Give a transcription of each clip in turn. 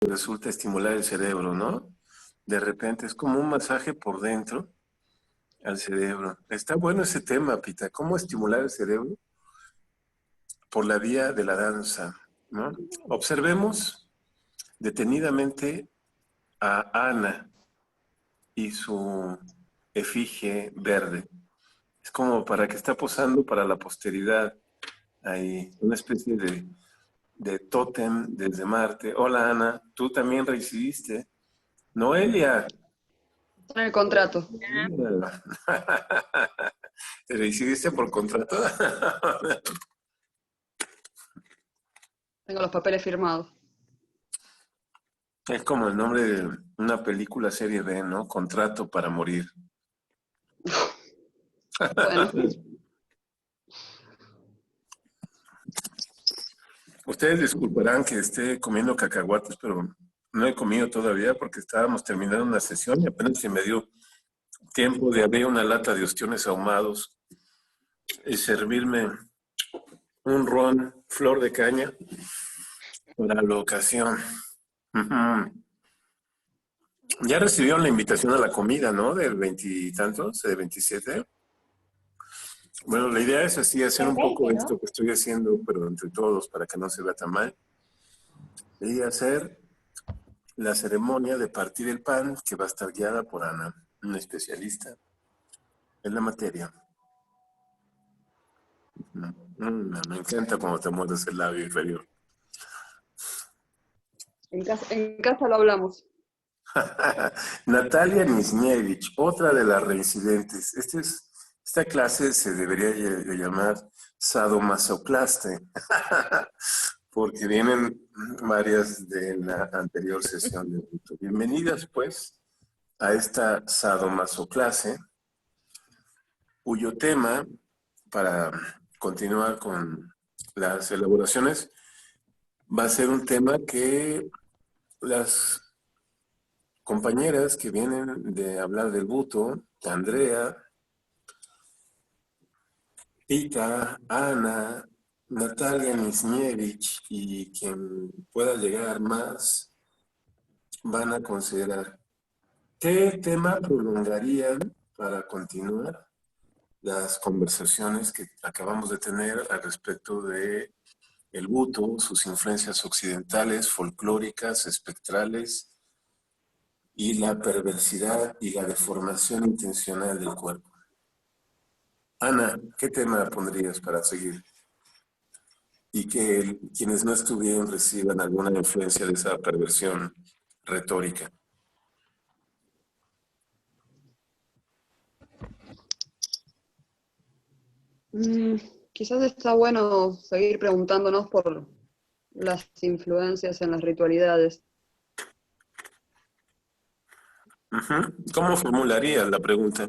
resulta estimular el cerebro, ¿no? De repente es como un masaje por dentro al cerebro. Está bueno ese tema, Pita. ¿Cómo estimular el cerebro? Por la vía de la danza, ¿no? Observemos detenidamente a Ana y su efigie verde. Es como para que está posando para la posteridad. Hay una especie de tótem desde Marte. Hola Ana, tú también recibiste. Noelia. En el contrato. ¿Te recibiste por contrato? Tengo los papeles firmados. Es como el nombre de una película serie B, ¿no? Contrato para morir. Bueno, Ustedes disculparán que esté comiendo cacahuates, pero no he comido todavía porque estábamos terminando una sesión y apenas se me dio tiempo de abrir una lata de ostiones ahumados y servirme un ron flor de caña para la ocasión. Ya recibieron la invitación a la comida, ¿no? Del veintitantos, de 27. Bueno, la idea es así, hacer El un poco 20, esto ¿no? que estoy haciendo, pero entre todos, para que no se vea tan mal. Y hacer la ceremonia de partir el pan, que va a estar guiada por Ana, una especialista en la materia. Me encanta cuando te muerdes el labio inferior. en casa lo hablamos. Natalia Nisnievich, otra de las reincidentes. Esta clase se debería de llamar sadomasoclaste, porque vienen varias de la anterior sesión de culto. Bienvenidas, pues, a esta sadomasoclase, cuyo tema, para continuar con las elaboraciones, va a ser un tema que las compañeras que vienen de hablar del buto, Andrea, Pita, Ana, Natalia Nisnievich y quien pueda llegar más, van a considerar qué tema prolongarían para continuar las conversaciones que acabamos de tener al respecto de el buto, sus influencias occidentales, folclóricas, espectrales y la perversidad y la deformación intencional del cuerpo. Ana, ¿qué tema pondrías para seguir? Y que quienes no estuvieron reciban alguna influencia de esa perversión retórica. Quizás está bueno seguir preguntándonos por las influencias en las ritualidades. ¿Cómo formularías la pregunta?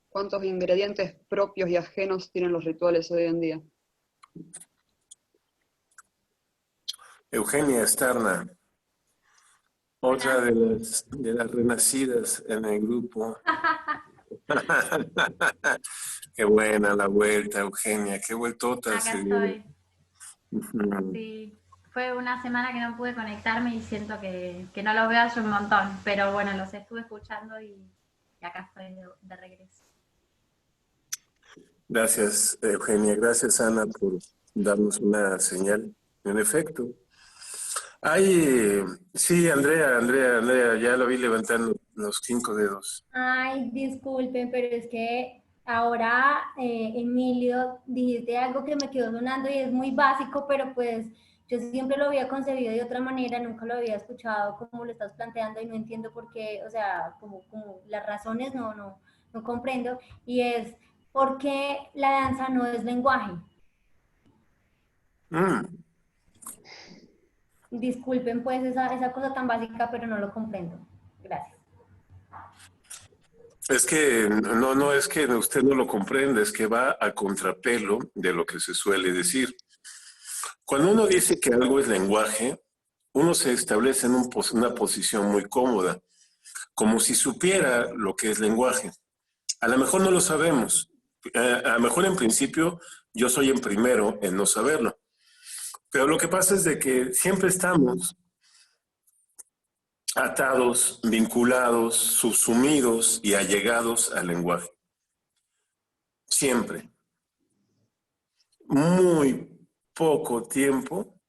¿Cuántos ingredientes propios y ajenos tienen los rituales hoy en día? Eugenia Esterna, otra de las renacidas en el grupo. Qué buena la vuelta, Eugenia, qué vueltota Acá se dio. estoy. Sí, fue una semana que no pude conectarme y siento que no los veo hace un montón, pero bueno, los estuve escuchando y acá estoy de regreso. Gracias, Eugenia. Gracias, Ana, por darnos una señal. En efecto. Sí, Andrea, ya lo vi levantando los 5 dedos. Ay, disculpen, pero es que ahora, Emilio, dijiste algo que me quedó sonando y es muy básico, pero pues yo siempre lo había concebido de otra manera, nunca lo había escuchado como lo estás planteando y no entiendo por qué, o sea, como las razones no comprendo, y es por qué la danza no es lenguaje. Disculpen pues esa cosa tan básica, pero no lo comprendo. Gracias. Es que no es que usted no lo comprenda, es que va a contrapelo de lo que se suele decir. Cuando uno dice que algo es lenguaje, uno se establece en una posición muy cómoda, como si supiera lo que es lenguaje. A lo mejor no lo sabemos, A lo mejor en principio yo soy el primero en no saberlo. Pero lo que pasa es de que siempre estamos atados, vinculados, subsumidos y allegados al lenguaje. Siempre. Muy poco tiempo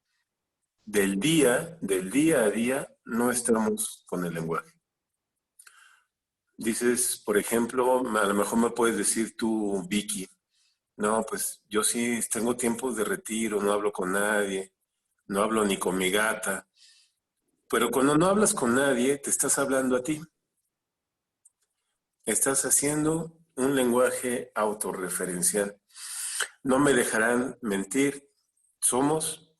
del día a día, no estamos con el lenguaje. Dices, por ejemplo, a lo mejor me puedes decir tú, Vicky, no, pues yo sí tengo tiempos de retiro, no hablo con nadie, no hablo ni con mi gata. Pero cuando no hablas con nadie, te estás hablando a ti. Estás haciendo un lenguaje autorreferencial. No me dejarán mentir. Somos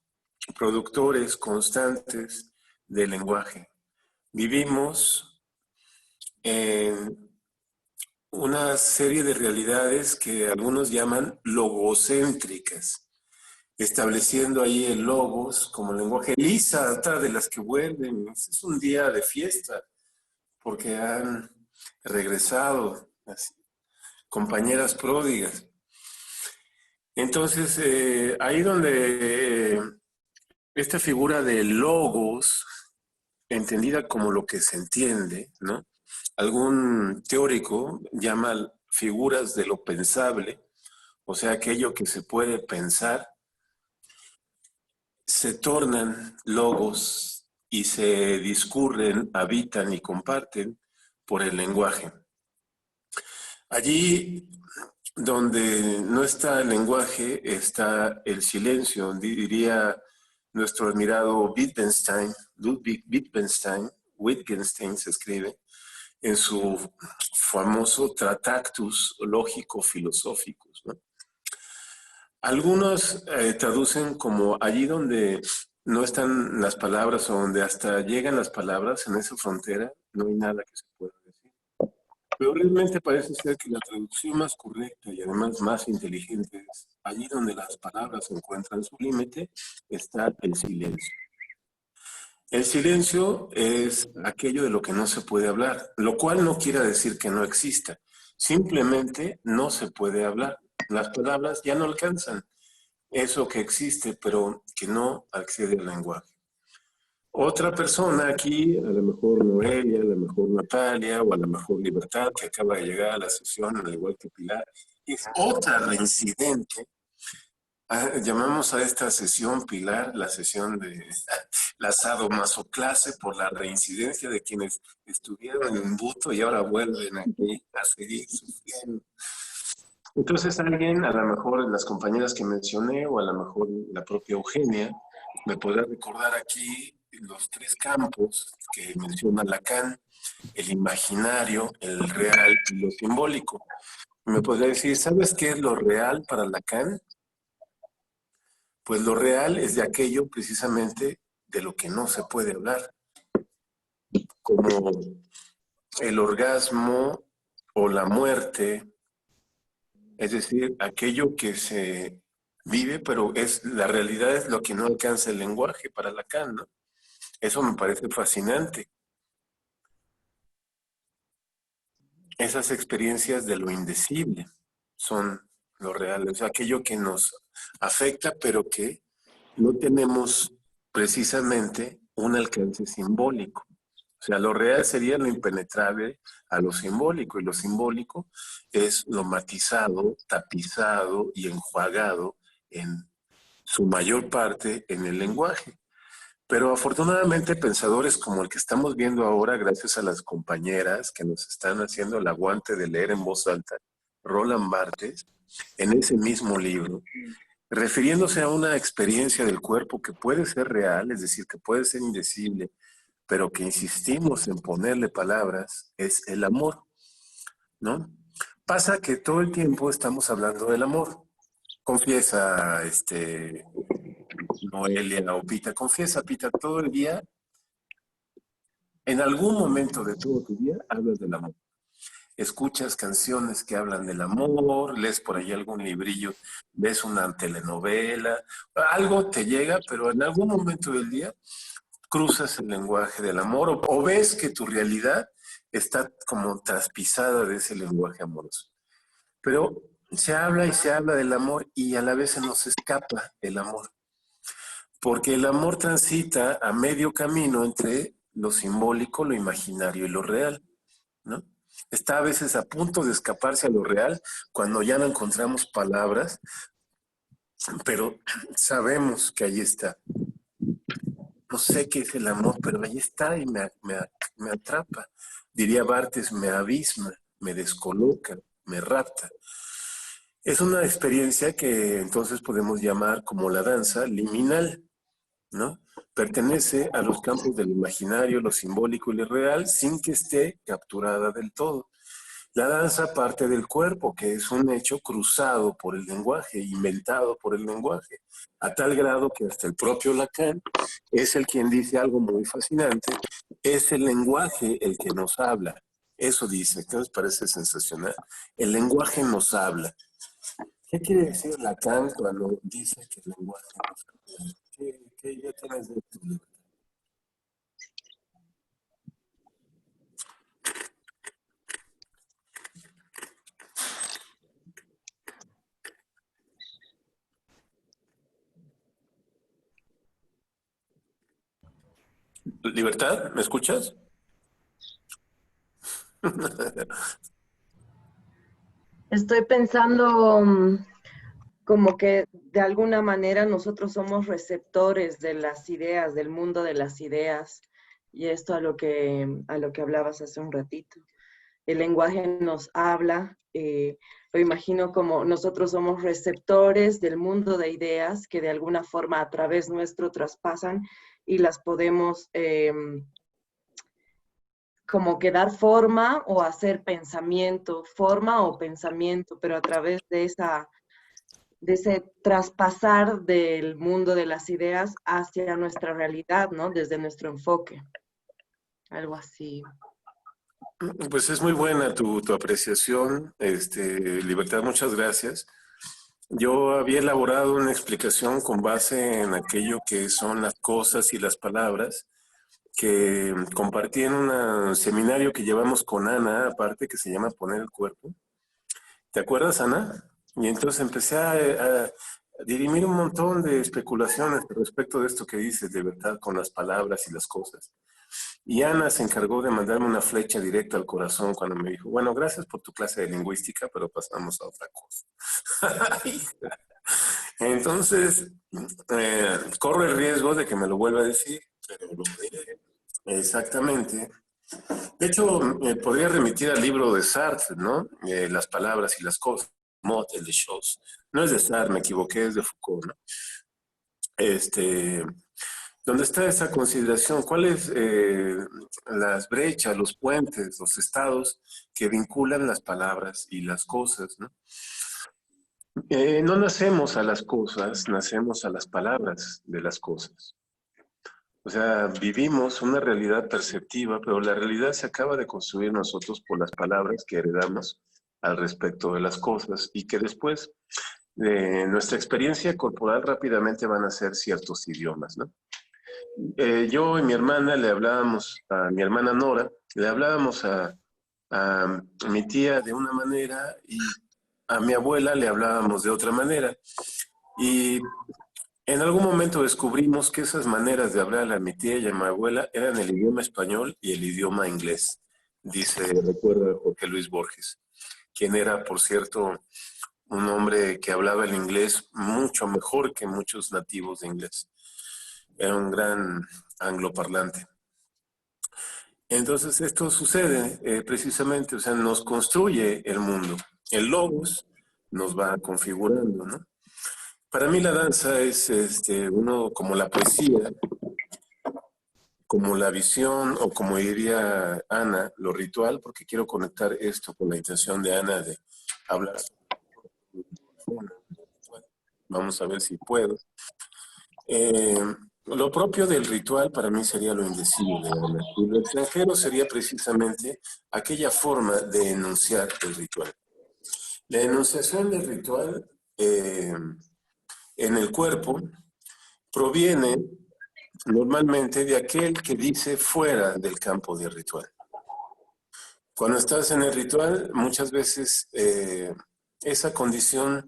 productores constantes del lenguaje. Vivimos en una serie de realidades que algunos llaman logocéntricas, estableciendo ahí el logos como lenguaje. Lisa, otra de las que vuelven, es un día de fiesta, porque han regresado las compañeras pródigas. Entonces, ahí donde esta figura de logos, entendida como lo que se entiende, ¿no? Algún teórico llama figuras de lo pensable, o sea, aquello que se puede pensar, se tornan logos y se discurren, habitan y comparten por el lenguaje. Allí donde no está el lenguaje, está el silencio, diría nuestro admirado Wittgenstein, Ludwig Wittgenstein se escribe, en su famoso Tractatus lógico-filosóficos, ¿no? Algunos traducen como allí donde no están las palabras o donde hasta llegan las palabras, en esa frontera no hay nada que se pueda decir. Pero realmente parece ser que la traducción más correcta y además más inteligente es allí donde las palabras encuentran su límite, está el silencio. El silencio es aquello de lo que no se puede hablar, lo cual no quiere decir que no exista, simplemente no se puede hablar. Las palabras ya no alcanzan eso que existe, pero que no accede al lenguaje. Otra persona aquí, a lo mejor Noelia, a lo mejor Natalia, o a lo mejor Libertad, que acaba de llegar a la sesión, al igual que Pilar, es otra reincidente. Llamamos a esta sesión, Pilar, la sesión de la sadomasoclase por la reincidencia de quienes estuvieron en Buto y ahora vuelven aquí a seguir sufriendo. Entonces alguien, a lo mejor las compañeras que mencioné, o a lo mejor la propia Eugenia, me podrá recordar aquí los tres campos que menciona Lacan: el imaginario, el real y lo simbólico. Me podría decir, ¿sabes qué es lo real para Lacan? Pues lo real es de aquello precisamente de lo que no se puede hablar, como el orgasmo o la muerte, es decir, aquello que se vive, pero la realidad es lo que no alcanza el lenguaje para Lacan, ¿no? Eso me parece fascinante. Esas experiencias de lo indecible son lo real, es aquello que nos afecta, pero que no tenemos precisamente un alcance simbólico. O sea, lo real sería lo impenetrable a lo simbólico, y lo simbólico es lo matizado, tapizado y enjuagado en su mayor parte en el lenguaje. Pero afortunadamente pensadores como el que estamos viendo ahora, gracias a las compañeras que nos están haciendo el aguante de leer en voz alta, Roland Barthes, en ese mismo libro, refiriéndose a una experiencia del cuerpo que puede ser real, es decir, que puede ser indecible, pero que insistimos en ponerle palabras, es el amor, ¿no? Pasa que todo el tiempo estamos hablando del amor. Confiesa, Noelia o Pita, confiesa, Pita, todo el día, en algún momento de todo tu día, hablas del amor. Escuchas canciones que hablan del amor, lees por ahí algún librillo, ves una telenovela, algo te llega, pero en algún momento del día cruzas el lenguaje del amor o ves que tu realidad está como traspisada de ese lenguaje amoroso. Pero se habla y se habla del amor y a la vez se nos escapa el amor. Porque el amor transita a medio camino entre lo simbólico, lo imaginario y lo real, ¿no? Está a veces a punto de escaparse a lo real cuando ya no encontramos palabras, pero sabemos que ahí está. No sé qué es el amor, pero ahí está y me atrapa. Diría Barthes, me abisma, me descoloca, me rapta. Es una experiencia que entonces podemos llamar como la danza liminal, ¿no? Pertenece a los campos del imaginario, lo simbólico y lo real, sin que esté capturada del todo. La danza parte del cuerpo, que es un hecho cruzado por el lenguaje, inventado por el lenguaje, a tal grado que hasta el propio Lacan es el quien dice algo muy fascinante, es el lenguaje el que nos habla. Eso dice, que nos parece sensacional. El lenguaje nos habla. ¿Qué quiere decir Lacan cuando dice que el lenguaje nos habla? ¿Qué idea tienes de esto? ¿Libertad? ¿Me escuchas? Estoy pensando como que de alguna manera nosotros somos receptores de las ideas, del mundo de las ideas, y esto a lo que hablabas hace un ratito. El lenguaje nos habla, lo imagino como nosotros somos receptores del mundo de ideas que de alguna forma a través nuestro traspasan y las podemos como que dar forma o hacer pensamiento, forma o pensamiento, pero a través de ese traspasar del mundo de las ideas hacia nuestra realidad, ¿no? Desde nuestro enfoque. Algo así. Pues es muy buena tu apreciación, Libertad, muchas gracias. Yo había elaborado una explicación con base en aquello que son las cosas y las palabras que compartí en un seminario que llevamos con Ana, aparte, que se llama Poner el Cuerpo. ¿Te acuerdas, Ana? Y entonces empecé a dirimir un montón de especulaciones respecto de esto que dices, de verdad, con las palabras y las cosas. Y Ana se encargó de mandarme una flecha directa al corazón cuando me dijo, bueno, gracias por tu clase de lingüística, pero pasamos a otra cosa. Entonces, corro el riesgo de que me lo vuelva a decir, pero lo diré. Exactamente. De hecho, podría remitir al libro de Sartre, ¿no? Las palabras y las cosas. Mot et les choses. No es de Sartre, me equivoqué, es de Foucault, ¿no? ¿Dónde está esa consideración? ¿Cuáles las brechas, los puentes, los estados que vinculan las palabras y las cosas, ¿no? No nacemos a las cosas, nacemos a las palabras de las cosas. O sea, vivimos una realidad perceptiva, pero la realidad se acaba de construir nosotros por las palabras que heredamos al respecto de las cosas y que después de nuestra experiencia corporal rápidamente van a ser ciertos idiomas, ¿no? Yo y mi hermana le hablábamos, a mi hermana Nora, le hablábamos a mi tía de una manera y a mi abuela le hablábamos de otra manera. Y en algún momento descubrimos que esas maneras de hablarle a mi tía y a mi abuela eran el idioma español y el idioma inglés, recuerda Jorge Luis Borges, quien era, por cierto, un hombre que hablaba el inglés mucho mejor que muchos nativos de inglés. Era un gran angloparlante. Entonces esto sucede precisamente, o sea, nos construye el mundo. El logos nos va configurando, ¿no? Para mí la danza es uno como la poesía, como la visión o como diría Ana, lo ritual, porque quiero conectar esto con la intención de Ana de hablar. Vamos a ver si puedo. Lo propio del ritual para mí sería lo indecible, Ana. Y lo extranjero sería precisamente aquella forma de enunciar el ritual. La enunciación del ritual en el cuerpo proviene normalmente de aquel que dice fuera del campo del ritual. Cuando estás en el ritual, muchas veces esa condición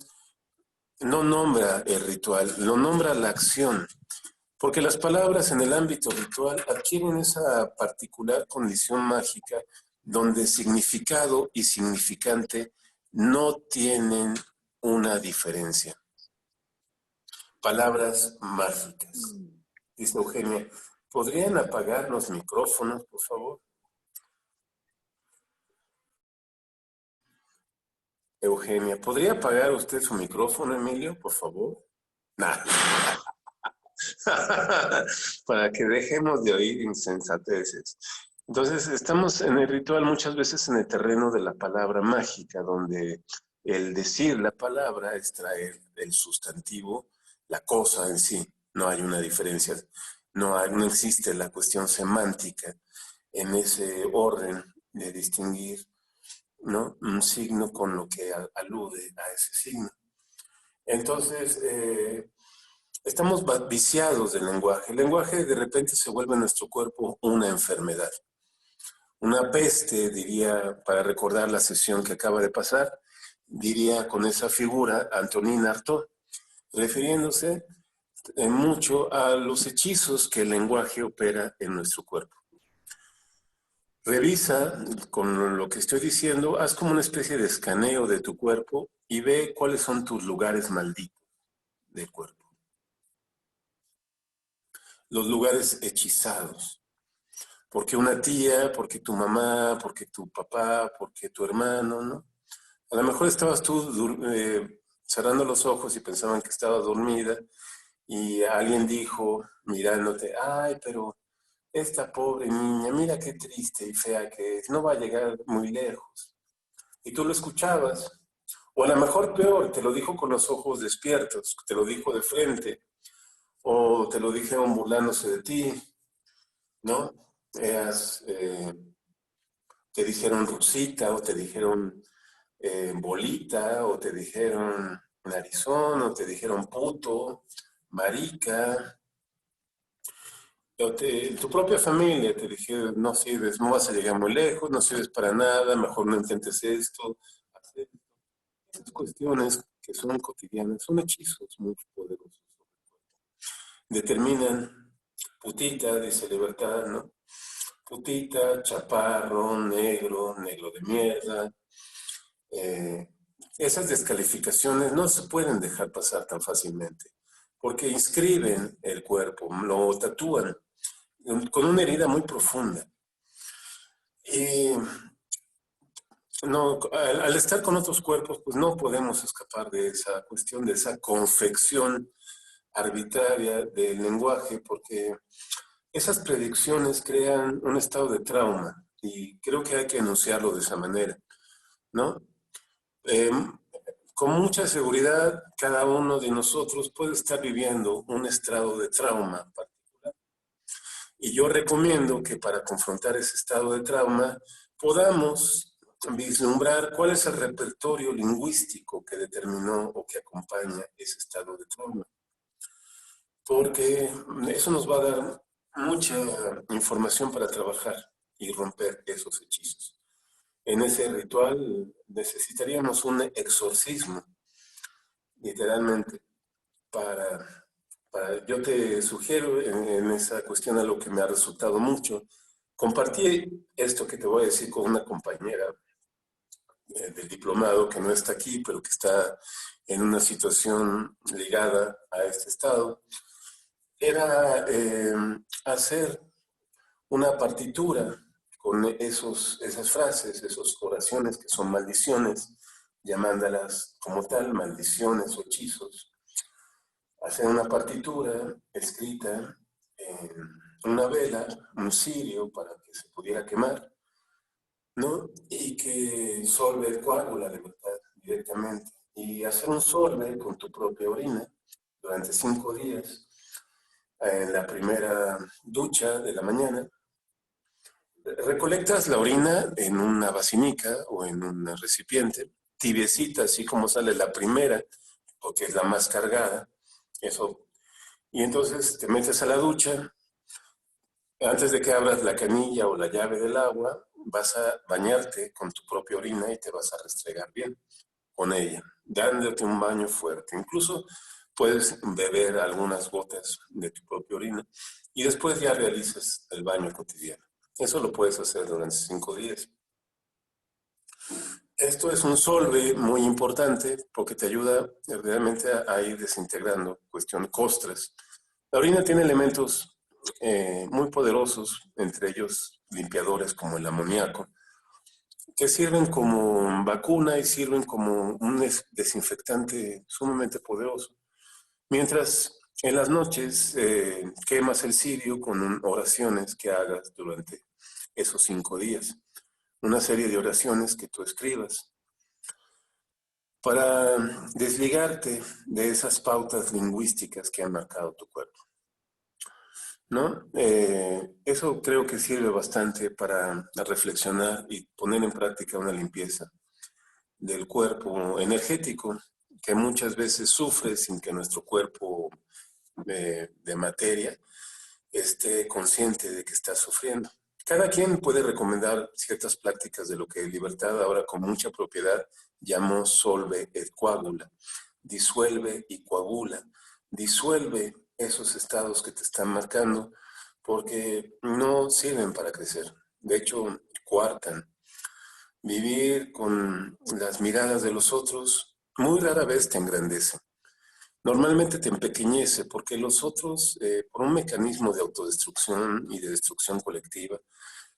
no nombra el ritual, lo nombra la acción. Porque las palabras en el ámbito ritual adquieren esa particular condición mágica donde significado y significante no tienen una diferencia. Palabras mágicas. Dice Eugenia, ¿podrían apagar los micrófonos, por favor? Eugenia, ¿podría apagar usted su micrófono, Emilio, por favor? Nah. Para que dejemos de oír insensateces. Entonces, estamos en el ritual muchas veces en el terreno de la palabra mágica, donde el decir la palabra es traer el sustantivo, la cosa en sí. No hay una diferencia, no existe la cuestión semántica en ese orden de distinguir, ¿no?, un signo con lo que alude a ese signo. Entonces, estamos viciados del lenguaje. El lenguaje de repente se vuelve en nuestro cuerpo una enfermedad. Una peste, diría, para recordar la sesión que acaba de pasar, diría con esa figura Antonin Artaud, refiriéndose mucho a los hechizos que el lenguaje opera en nuestro cuerpo. Revisa con lo que estoy diciendo, haz como una especie de escaneo de tu cuerpo y ve cuáles son tus lugares malditos del cuerpo. Los lugares hechizados. Porque una tía, porque tu mamá, porque tu papá, porque tu hermano, ¿no? A lo mejor estabas tú cerrando los ojos y pensaban que estaba dormida y alguien dijo, mirándote, ay, pero esta pobre niña, mira qué triste y fea que es, no va a llegar muy lejos. Y tú lo escuchabas. O a lo mejor peor, te lo dijo con los ojos despiertos, te lo dijo de frente, o te lo dijeron burlándose de ti, ¿no? Te dijeron Rosita, o te dijeron bolita, o te dijeron narizón, o te dijeron puto, marica. Tu propia familia te dijeron, no sirves, no vas a llegar muy lejos, no sirves para nada, mejor no intentes esto. Estas cuestiones que son cotidianas son hechizos muy poderosos. Determinan, putita, dice Libertad, ¿no? Putita, chaparro, negro de mierda. Esas descalificaciones no se pueden dejar pasar tan fácilmente, porque inscriben el cuerpo, lo tatúan con una herida muy profunda. Y no, al estar con otros cuerpos, pues no podemos escapar de esa cuestión, de esa confección arbitraria del lenguaje, porque esas predicciones crean un estado de trauma y creo que hay que enunciarlo de esa manera, ¿no? Con mucha seguridad, cada uno de nosotros puede estar viviendo un estado de trauma particular. Y yo recomiendo que para confrontar ese estado de trauma podamos vislumbrar cuál es el repertorio lingüístico que determinó o que acompaña ese estado de trauma. Porque eso nos va a dar mucha información para trabajar y romper esos hechizos. En ese ritual necesitaríamos un exorcismo, literalmente, yo te sugiero en esa cuestión a lo que me ha resultado mucho. Compartí esto que te voy a decir con una compañera del diplomado que no está aquí, pero que está en una situación ligada a este estado. Era hacer una partitura con esas frases, esas oraciones que son maldiciones, llamándolas como tal, maldiciones o hechizos. Hacer una partitura escrita en una vela, un cirio para que se pudiera quemar, ¿no? Y que Solver coagula la libertad directamente. Y hacer un Solver con tu propia orina durante 5 días, en la primera ducha de la mañana. Recolectas la orina en una vacinica o en un recipiente, tibiecita, así como sale la primera, porque es la más cargada, eso. Y entonces te metes a la ducha, antes de que abras la canilla o la llave del agua, vas a bañarte con tu propia orina y te vas a restregar bien con ella, dándote un baño fuerte. Incluso puedes beber algunas gotas de tu propia orina y después ya realizas el baño cotidiano. Eso lo puedes hacer durante 5 días. Esto es un solve muy importante porque te ayuda realmente a ir desintegrando costres. La orina tiene elementos muy poderosos, entre ellos limpiadores como el amoníaco, que sirven como vacuna y sirven como un desinfectante sumamente poderoso. Mientras en las noches quemas el cirio con oraciones que hagas durante esos 5 días. Una serie de oraciones que tú escribas para desligarte de esas pautas lingüísticas que han marcado tu cuerpo, ¿no? Eso creo que sirve bastante para reflexionar y poner en práctica una limpieza del cuerpo energético que muchas veces sufre sin que nuestro cuerpo de materia esté consciente de que está sufriendo. Cada quien puede recomendar ciertas prácticas de lo que Libertad ahora con mucha propiedad llamó solve et coagula. Disuelve y coagula. Disuelve esos estados que te están marcando porque no sirven para crecer. De hecho, coartan. Vivir con las miradas de los otros muy rara vez te engrandece. Normalmente te empequeñece porque los otros, por un mecanismo de autodestrucción y de destrucción colectiva,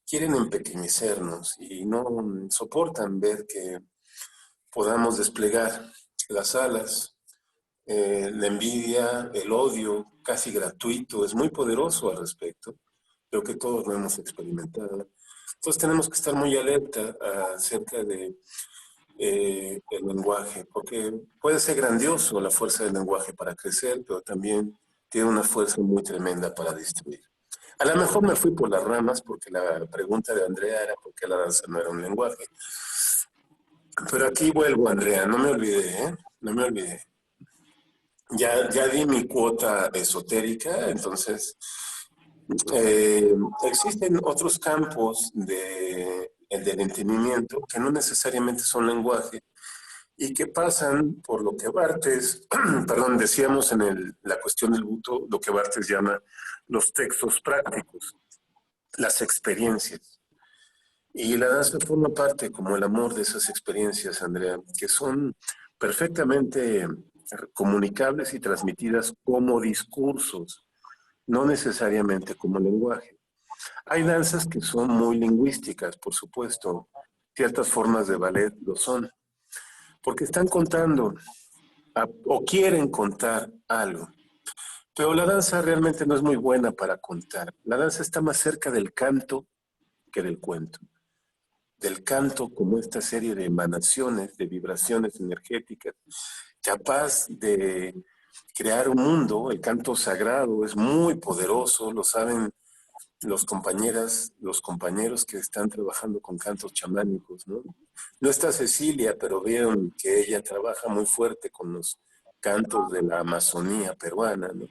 quieren empequeñecernos y no soportan ver que podamos desplegar las alas. La envidia, el odio casi gratuito, es muy poderoso al respecto. Creo que todos lo hemos experimentado. Entonces tenemos que estar muy alerta acerca de el lenguaje, porque puede ser grandioso la fuerza del lenguaje para crecer, pero también tiene una fuerza muy tremenda para destruir. A lo mejor me fui por las ramas porque la pregunta de Andrea era por qué la danza no era un lenguaje. Pero aquí vuelvo, Andrea, no me olvidé, ¿eh? No me olvidé. Ya di mi cuota esotérica, entonces existen otros campos del entendimiento que no necesariamente son lenguaje y que pasan por lo que Barthes, perdón, decíamos en la cuestión del buto, lo que Barthes llama los textos prácticos, las experiencias. Y la danza forma parte, como el amor, de esas experiencias, Andrea, que son perfectamente comunicables y transmitidas como discursos, no necesariamente como lenguaje. Hay danzas que son muy lingüísticas, por supuesto. Ciertas formas de ballet lo son, porque están contando o quieren contar algo. Pero la danza realmente no es muy buena para contar. La danza está más cerca del canto que del cuento. Del canto como esta serie de emanaciones, de vibraciones energéticas, capaz de crear un mundo. El canto sagrado es muy poderoso, lo saben los compañeros que están trabajando con cantos chamánicos, ¿no? No está Cecilia, pero vieron que ella trabaja muy fuerte con los cantos de la Amazonía peruana, ¿no?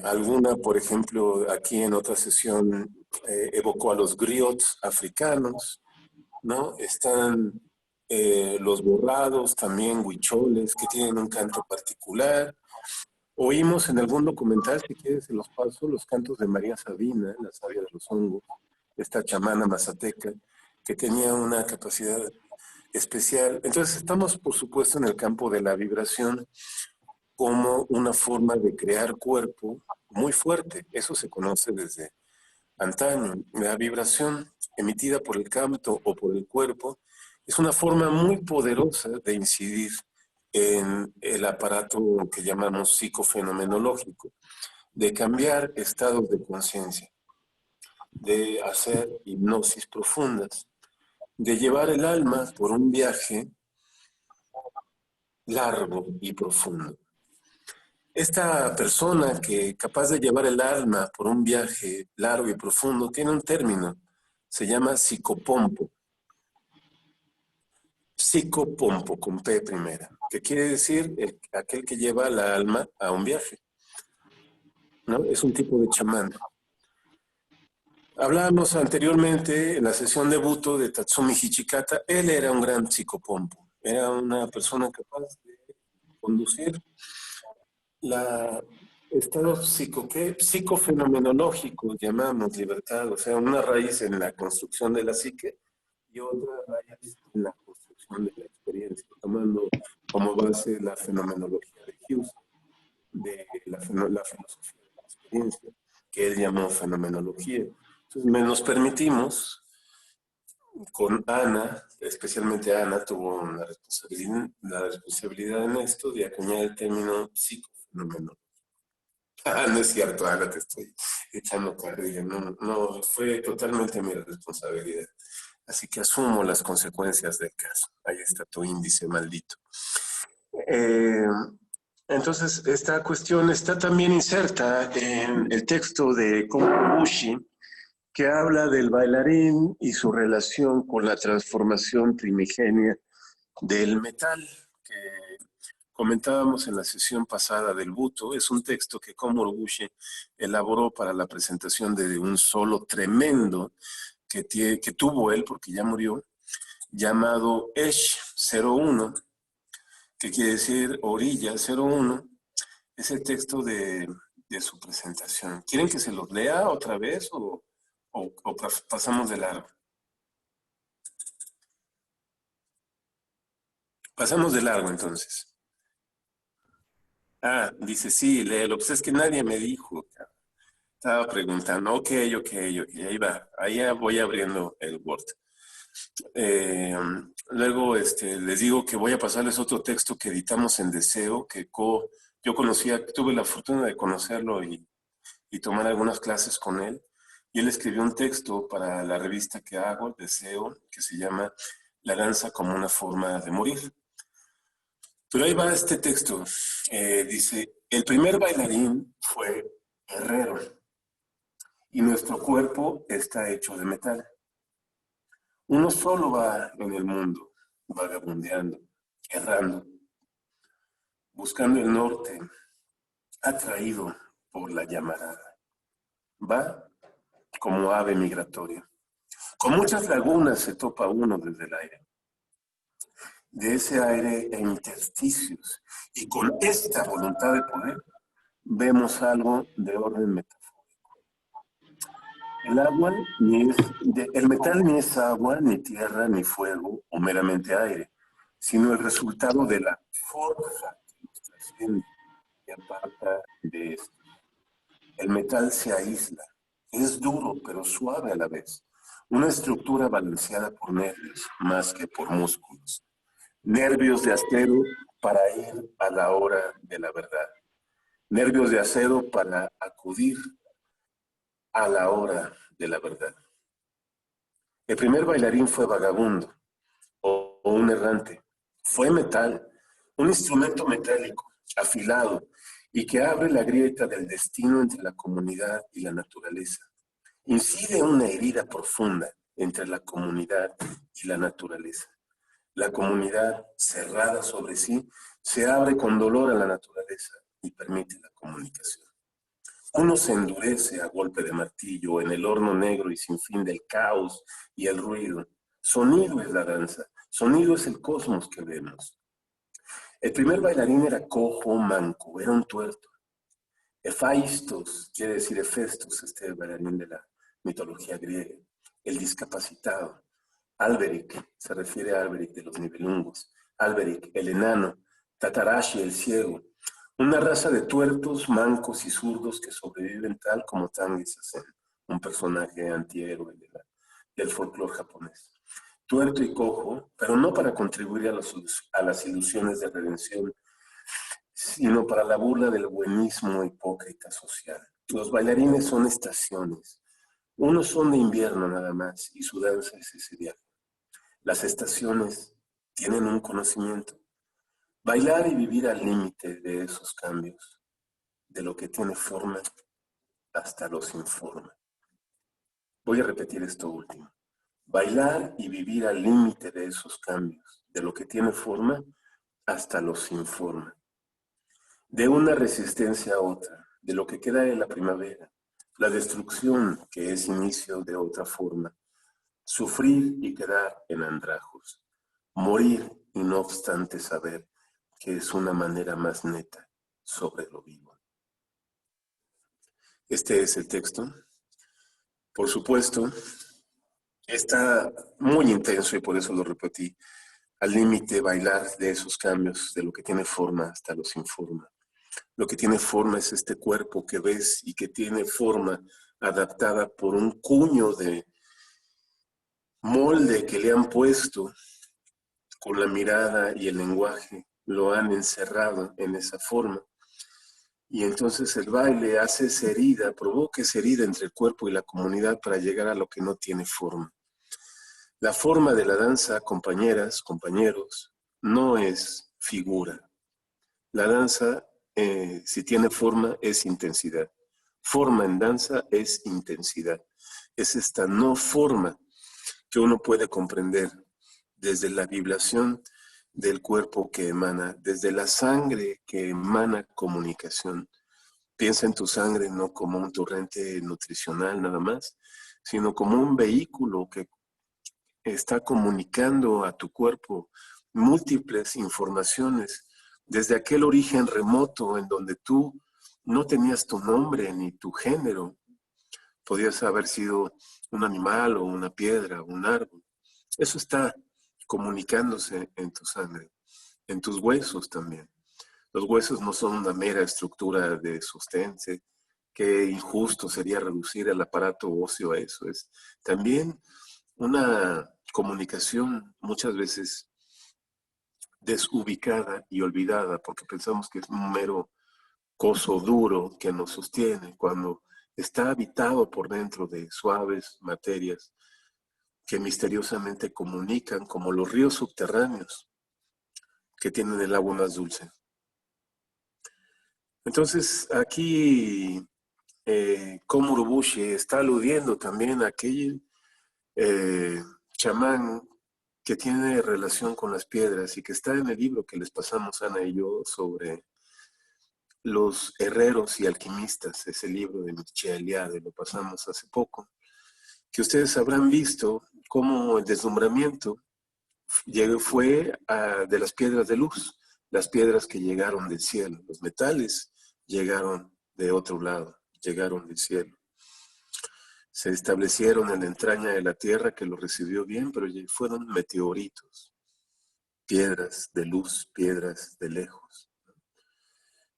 Alguna, por ejemplo, aquí en otra sesión evocó a los griots africanos, ¿no? Están los borrados, también huicholes, que tienen un canto particular. Oímos en algún documental, si quieres, se los paso, los cantos de María Sabina, la sabia de los hongos, esta chamana mazateca, que tenía una capacidad especial. Entonces estamos, por supuesto, en el campo de la vibración como una forma de crear cuerpo muy fuerte. Eso se conoce desde antaño. La vibración emitida por el canto o por el cuerpo es una forma muy poderosa de incidir en el aparato que llamamos psicofenomenológico, de cambiar estados de conciencia, de hacer hipnosis profundas, de llevar el alma por un viaje largo y profundo. Esta persona que capaz de llevar el alma por un viaje largo y profundo tiene un término, se llama psicopompo. Psicopompo, con P primera, que quiere decir aquel que lleva la alma a un viaje, ¿no? Es un tipo de chamán. Hablábamos anteriormente en la sesión de Buto de Tatsumi Hichikata. Él era un gran psicopompo. Era una persona capaz de conducir la estado psicofenomenológico, llamamos libertad, o sea, una raíz en la construcción de la psique y otra raíz en la construcción de la experiencia, tomando como base la fenomenología de Hughes, de la filosofía de la experiencia, que él llamó fenomenología. Entonces, nos permitimos, con Ana, especialmente Ana, tuvo la responsabilidad en esto de acuñar el término psicofenomenología. No es cierto, Ana, te estoy echando carrilla. No, fue totalmente mi responsabilidad. Así que asumo las consecuencias del caso. Ahí está tu índice maldito. Entonces, esta cuestión está también inserta en el texto de Komuro-Bushi, que habla del bailarín y su relación con la transformación primigenia del metal, que comentábamos en la sesión pasada del Buto. Es un texto que Komuro-Bushi elaboró para la presentación de un solo tremendo que tuvo él, porque ya murió, llamado Esh 01, que quiere decir orilla 01. Es el texto de su presentación. ¿Quieren que se los lea otra vez o pasamos de largo? Pasamos de largo, entonces. Ah, dice, sí, léelo. Pues es que nadie me dijo. Estaba preguntando. Ok, ahí va. Ahí ya voy abriendo el Word. Luego les digo que voy a pasarles otro texto que editamos en Deseo, que yo tuve la fortuna de conocerlo y tomar algunas clases con él. Y él escribió un texto para la revista que hago, Deseo, que se llama La danza como una forma de morir. Pero ahí va este texto. Dice, el primer bailarín fue herrero y nuestro cuerpo está hecho de metal. Uno solo va en el mundo, vagabundeando, errando, buscando el norte, atraído por la llamarada. Va como ave migratoria. Con muchas lagunas se topa uno desde el aire. De ese aire e intersticios, y con esta voluntad de poder, vemos algo de orden metafórico. El metal ni es agua, ni tierra, ni fuego, o meramente aire, sino el resultado de la forja que nos trasciende y aparta de esto. El metal se aísla, es duro pero suave a la vez, una estructura balanceada por nervios más que por músculos. Nervios de acero para ir a la hora de la verdad. Nervios de acero para acudir a la hora de la verdad. El primer bailarín fue vagabundo o un errante. Fue metal, un instrumento metálico, afilado, y que abre la grieta del destino entre la comunidad y la naturaleza. Incide una herida profunda entre la comunidad y la naturaleza. La comunidad, cerrada sobre sí, se abre con dolor a la naturaleza y permite la comunicación. Uno se endurece a golpe de martillo en el horno negro y sin fin del caos y el ruido. Sonido es la danza, sonido es el cosmos que vemos. El primer bailarín era cojo, manco, era un tuerto. Hephaistos, quiere decir Hefestos, este bailarín de la mitología griega, el discapacitado. Alberic, se refiere a Alberic de los Nibelungos. Alberic, el enano. Tatarashi, el ciego. Una raza de tuertos, mancos y zurdos que sobreviven tal como Tanguy Sazen, un personaje antihéroe del folclore japonés. Tuerto y cojo, pero no para contribuir a las ilusiones de redención, sino para la burla del buenismo hipócrita social. Los bailarines son estaciones. Unos son de invierno nada más y su danza es ese viaje. Las estaciones tienen un conocimiento. Bailar y vivir al límite de esos cambios, de lo que tiene forma hasta lo sin forma. Voy a repetir esto último. Bailar y vivir al límite de esos cambios, de lo que tiene forma hasta lo sin forma. De una resistencia a otra, de lo que queda de la primavera la destrucción que es inicio de otra forma, sufrir y quedar en andrajos, morir y no obstante saber que es una manera más neta sobre lo vivo. Este es el texto. Por supuesto, está muy intenso y por eso lo repetí, al límite bailar de esos cambios, de lo que tiene forma hasta lo sin forma. Lo que tiene forma es este cuerpo que ves y que tiene forma adaptada por un cuño de molde que le han puesto con la mirada y el lenguaje, lo han encerrado en esa forma. Y entonces el baile hace esa herida, provoca esa herida entre el cuerpo y la comunidad para llegar a lo que no tiene forma. La forma de la danza, compañeras, compañeros, no es figura. La danza, si tiene forma, es intensidad. Forma en danza es intensidad. Es esta no forma que uno puede comprender desde la vibración del cuerpo que emana, desde la sangre que emana comunicación. Piensa en tu sangre no como un torrente nutricional nada más, sino como un vehículo que está comunicando a tu cuerpo múltiples informaciones desde aquel origen remoto en donde tú no tenías tu nombre ni tu género. Podías haber sido un animal o una piedra o un árbol. Eso está comunicándose en tu sangre, en tus huesos también. Los huesos no son una mera estructura de sostén. Qué injusto sería reducir el aparato óseo a eso. Es también una comunicación muchas veces desubicada y olvidada porque pensamos que es un mero coso duro que nos sostiene cuando está habitado por dentro de suaves materias que misteriosamente comunican como los ríos subterráneos que tienen el agua más dulce. Entonces aquí Komuro Bushi está aludiendo también a aquel chamán que tiene relación con las piedras y que está en el libro que les pasamos Ana y yo sobre los herreros y alquimistas, ese libro de Mircea Eliade, lo pasamos hace poco, que ustedes habrán visto cómo el deslumbramiento fue de las piedras de luz, las piedras que llegaron del cielo, los metales llegaron de otro lado, llegaron del cielo. Se establecieron en la entraña de la tierra que lo recibió bien, pero fueron meteoritos, piedras de luz, piedras de lejos.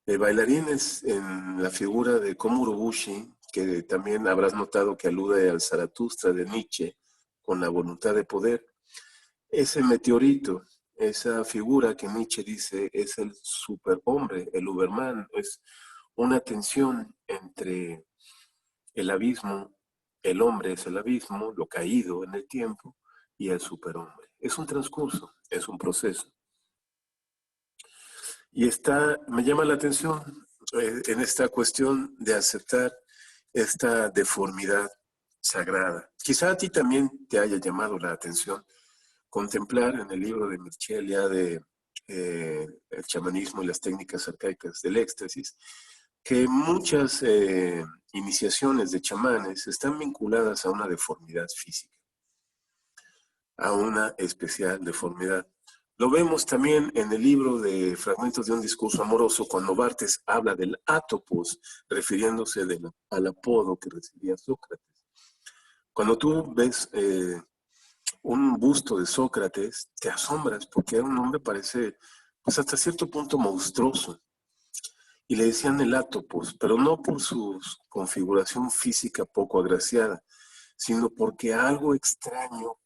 Bailarines en la figura de Komuro Bushi, que también habrás notado que alude al Zaratustra de Nietzsche con la voluntad de poder, ese meteorito, esa figura que Nietzsche dice es el superhombre, el Uberman, es una tensión entre el abismo, el hombre es el abismo, lo caído en el tiempo, y el superhombre. Es un transcurso, es un proceso. Y me llama la atención en esta cuestión de aceptar esta deformidad sagrada. Quizá a ti también te haya llamado la atención contemplar en el libro de Mircea Eliade el chamanismo y las técnicas arcaicas del éxtasis, que muchas iniciaciones de chamanes están vinculadas a una deformidad física, a una especial deformidad. Lo vemos también en el libro de Fragmentos de un discurso amoroso, cuando Barthes habla del átopos, refiriéndose al apodo que recibía Sócrates. Cuando tú ves un busto de Sócrates, te asombras porque era un hombre, parece, pues hasta cierto punto monstruoso. Y le decían el átopos, pero no por su configuración física poco agraciada, sino porque algo extraño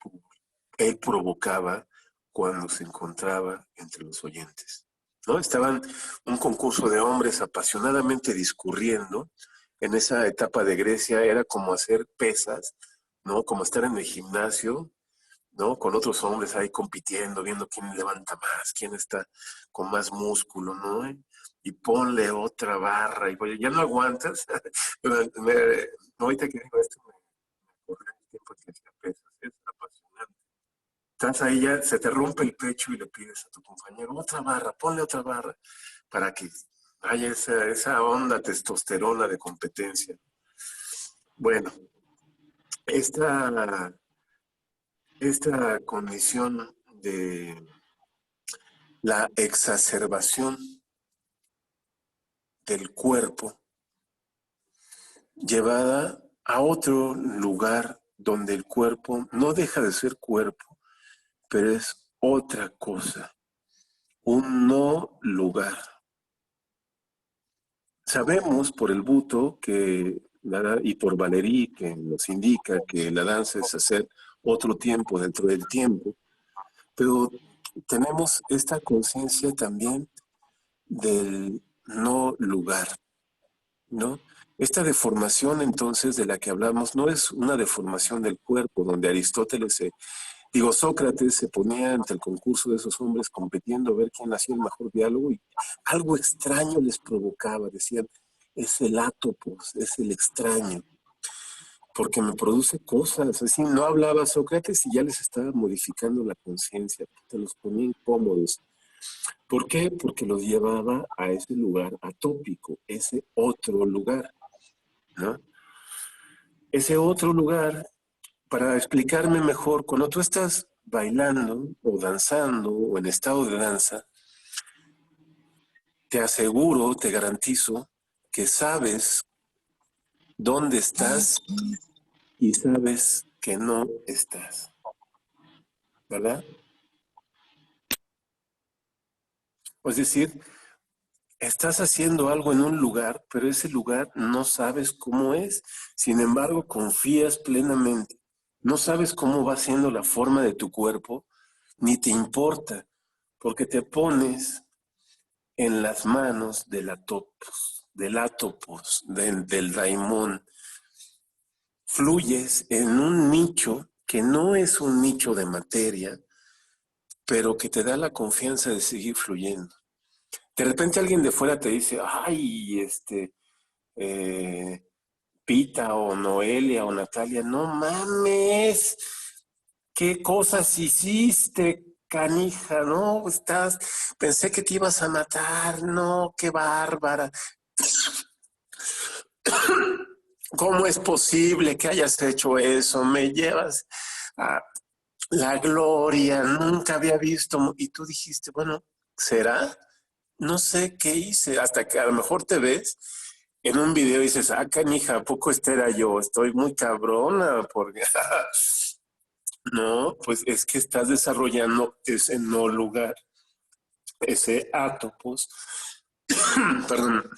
él provocaba cuando se encontraba entre los oyentes, ¿no? Estaban un concurso de hombres apasionadamente discurriendo. En esa etapa de Grecia era como hacer pesas, ¿no? Como estar en el gimnasio, ¿no? Con otros hombres ahí compitiendo, viendo quién levanta más, quién está con más músculo, ¿no? Y ponle otra barra, y oye, ya no aguantas. Ahorita que digo esto, me acordé del tiempo que hacía pesas, es apasionante. Estás ahí, ya se te rompe el pecho y le pides a tu compañero, otra barra, ponle otra barra, para que haya esa onda testosterona de competencia. Bueno, esta condición de la exacerbación del cuerpo llevada a otro lugar donde el cuerpo no deja de ser cuerpo, pero es otra cosa, un no lugar. Sabemos por el Buto y por Valéry, que nos indica que la danza es hacer otro tiempo dentro del tiempo, pero tenemos esta conciencia también del no lugar, ¿no? Esta deformación entonces de la que hablamos no es una deformación del cuerpo, donde Sócrates se ponía ante el concurso de esos hombres compitiendo a ver quién hacía el mejor diálogo y algo extraño les provocaba, decían, es el átopos, es el extraño, porque me produce cosas, así no hablaba Sócrates y ya les estaba modificando la conciencia, te los ponía incómodos. ¿Por qué? Porque los llevaba a ese lugar atópico, ese otro lugar, ¿no? Ese otro lugar, para explicarme mejor, cuando tú estás bailando o danzando o en estado de danza, te aseguro, te garantizo que sabes dónde estás y sabes que no estás, ¿verdad? Es decir, estás haciendo algo en un lugar, pero ese lugar no sabes cómo es. Sin embargo, confías plenamente. No sabes cómo va siendo la forma de tu cuerpo, ni te importa, porque te pones en las manos del átopos, del daimón. Fluyes en un nicho que no es un nicho de materia, pero que te da la confianza de seguir fluyendo. De repente alguien de fuera te dice, ay, Pita o Noelia o Natalia, no mames, qué cosas hiciste, canija, ¿no? Pensé que te ibas a matar, no, qué bárbara. ¿Cómo es posible que hayas hecho eso? Me llevas a la gloria, nunca había visto. Y tú dijiste, bueno, ¿será? No sé qué hice, hasta que a lo mejor te ves en un video y dices, ah, canija, ¿a poco era yo? Estoy muy cabrona, porque no, pues es que estás desarrollando ese no lugar, ese átopos, perdón,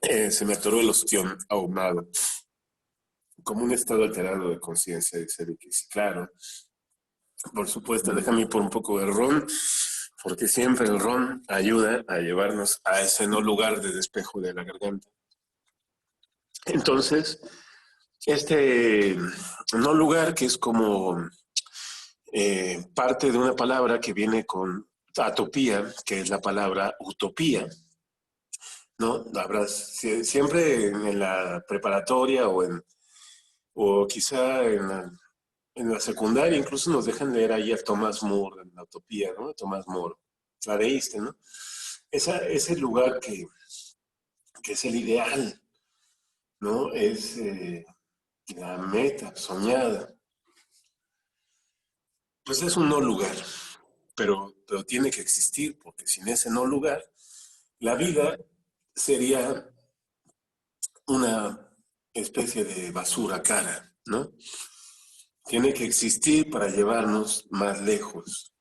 se me atoró el ostión ahumado, como un estado alterado de conciencia, dice Vicky. Sí, claro, por supuesto, déjame ir por un poco de ron, porque siempre el ron ayuda a llevarnos a ese no lugar de despejo de la garganta. Entonces, este no lugar que es como parte de una palabra que viene con atopía, que es la palabra utopía, ¿no? Siempre en la preparatoria o quizá en la secundaria, incluso nos dejan leer ahí a Thomas More, en la utopía, ¿no? Thomas More. La leíste, ¿no? Ese lugar que es el ideal, ¿no? Es la meta soñada. Pues es un no lugar, pero tiene que existir, porque sin ese no lugar, la vida sería una especie de basura cara, ¿no? Tiene que existir para llevarnos más lejos.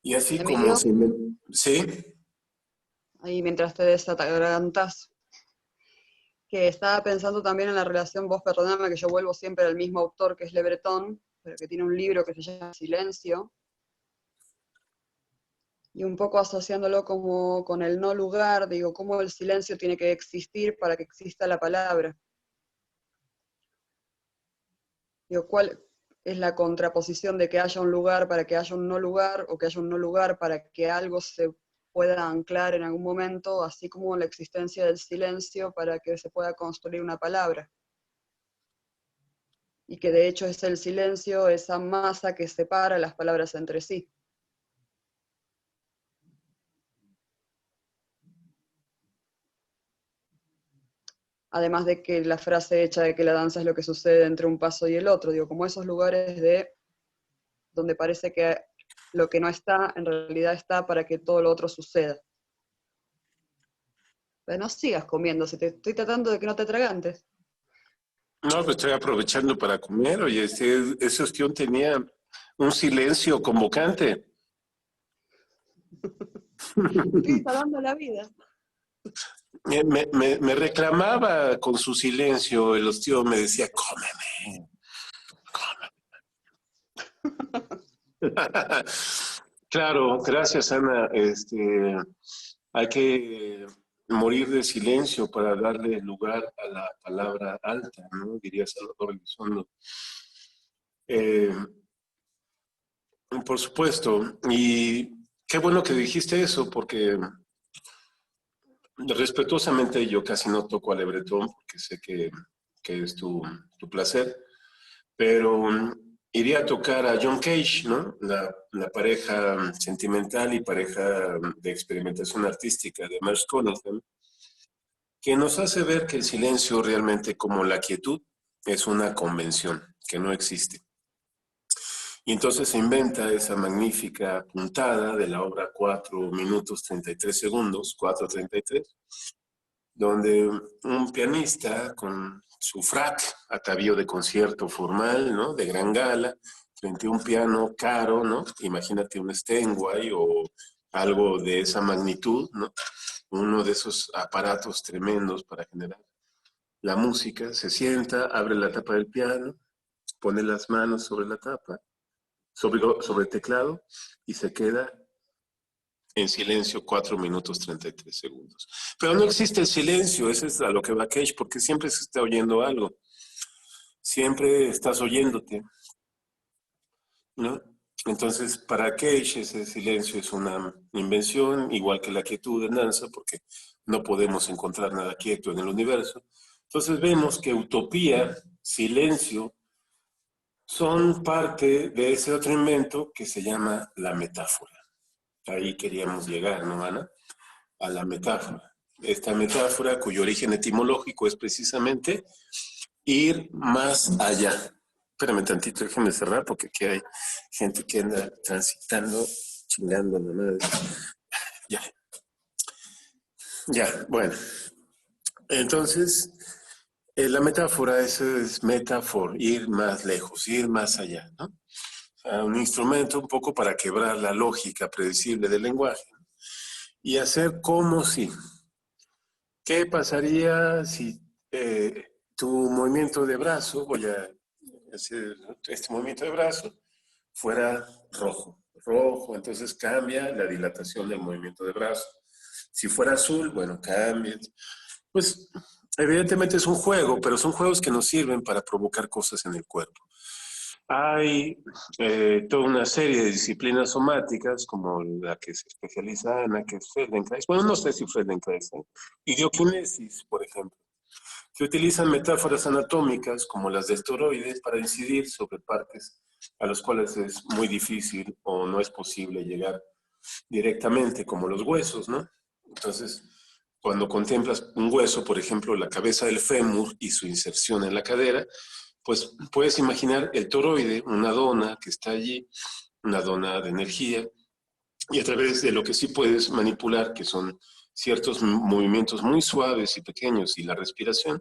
Y así como Emilio, ¿sí? ahí mientras te desatragantas, que estaba pensando también en la relación, vos perdoname que yo vuelvo siempre al mismo autor que es Le Breton, pero que tiene un libro que se llama Silencio, y un poco asociándolo como con el no lugar, digo, cómo el silencio tiene que existir para que exista la palabra. Digo, ¿cuál es la contraposición de que haya un lugar para que haya un no lugar, o que haya un no lugar para que algo se pueda anclar en algún momento, así como la existencia del silencio para que se pueda construir una palabra? Y que de hecho es el silencio, esa masa que separa las palabras entre sí. además de que la frase hecha de que la danza es lo que sucede entre un paso y el otro, digo, como esos lugares donde parece que lo que no está, en realidad está para que todo lo otro suceda. Pero no sigas comiendo, si te estoy tratando de que no te atragantes. No, pues estoy aprovechando para comer. Oye, ese ostión tenía un silencio convocante. Estoy salvando la vida. Me reclamaba con su silencio el ostión, me decía, cómeme, cómeme. Claro, gracias, Ana. Hay que morir de silencio para darle lugar a la palabra alta, ¿no? Diría Salvador Elizondo. Por supuesto, y qué bueno que dijiste eso, porque respetuosamente yo casi no toco al Lebretón, porque sé que es tu placer, pero iría a tocar a John Cage, ¿no? La pareja sentimental y pareja de experimentación artística de Merce Cunningham, que nos hace ver que el silencio realmente, como la quietud, es una convención que no existe. Y entonces se inventa esa magnífica puntada de la obra 4 minutos 33 segundos, 4:33, donde un pianista con su frac, atavío de concierto formal, ¿no? De gran gala, frente a un piano caro, ¿no? Imagínate un Steinway o algo de esa magnitud, ¿no? Uno de esos aparatos tremendos para generar la música, se sienta, abre la tapa del piano, pone las manos sobre la tapa, sobre el teclado, y se queda en silencio 4 minutos 33 segundos. Pero no existe el silencio, eso es a lo que va Cage, porque siempre se está oyendo algo. Siempre estás oyéndote, ¿no? Entonces, para Cage ese silencio es una invención, igual que la quietud en danza, porque no podemos encontrar nada quieto en el universo. Entonces vemos que utopía, silencio, son parte de ese otro invento que se llama la metáfora. Ahí queríamos llegar, ¿no, Ana? A la metáfora. Esta metáfora, cuyo origen etimológico es precisamente ir más allá. Espérame tantito, déjame cerrar porque aquí hay gente que anda transitando, chingando la madre. Ya. Ya, bueno. Entonces, la metáfora, eso es metafor, ir más lejos, ir más allá, ¿no? Un instrumento un poco para quebrar la lógica predecible del lenguaje y hacer como si. ¿Qué pasaría si tu movimiento de brazo, voy a hacer este movimiento de brazo, fuera rojo? Rojo, entonces cambia la dilatación del movimiento de brazo. Si fuera azul, bueno, cambia. Pues evidentemente es un juego, pero son juegos que nos sirven para provocar cosas en el cuerpo. Hay toda una serie de disciplinas somáticas, como la que se especializa Ana, que es Feldenkrais. Bueno, no sé si Feldenkrais, idioquinesis, por ejemplo, que utilizan metáforas anatómicas, como las del toroide, para incidir sobre partes a las cuales es muy difícil o no es posible llegar directamente, como los huesos, ¿no? Entonces, cuando contemplas un hueso, por ejemplo, la cabeza del fémur y su inserción en la cadera, pues puedes imaginar el toroide, una dona que está allí, una dona de energía, y a través de lo que sí puedes manipular, que son ciertos movimientos muy suaves y pequeños y la respiración,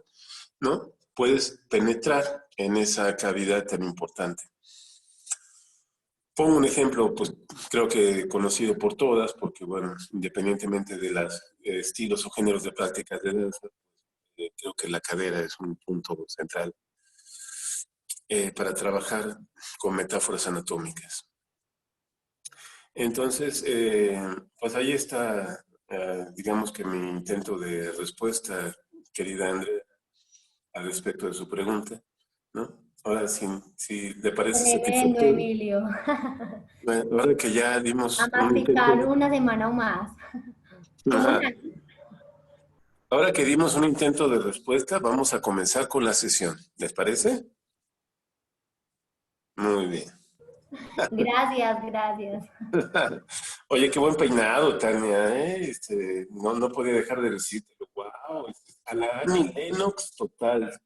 ¿no? Puedes penetrar en esa cavidad tan importante. Pongo un ejemplo, pues creo que conocido por todas, porque bueno, independientemente de los estilos o géneros de prácticas de danza, creo que la cadera es un punto central para trabajar con metáforas anatómicas. Entonces, pues ahí está, digamos que mi intento de respuesta, querida Andrea, al respecto de su pregunta, ¿no? Ahora, si le parece Tremendo, satisfactorio. Emilio. Bueno, ahora que ya dimos A un masticar intento, una semana o más. Como ajá, una- ahora que dimos un intento de respuesta, vamos a comenzar con la sesión. ¿Les parece? Muy bien. Gracias, gracias. Oye, qué buen peinado, Tania, ¿eh? No podía dejar de decirte, wow, A la Annie Lennox total.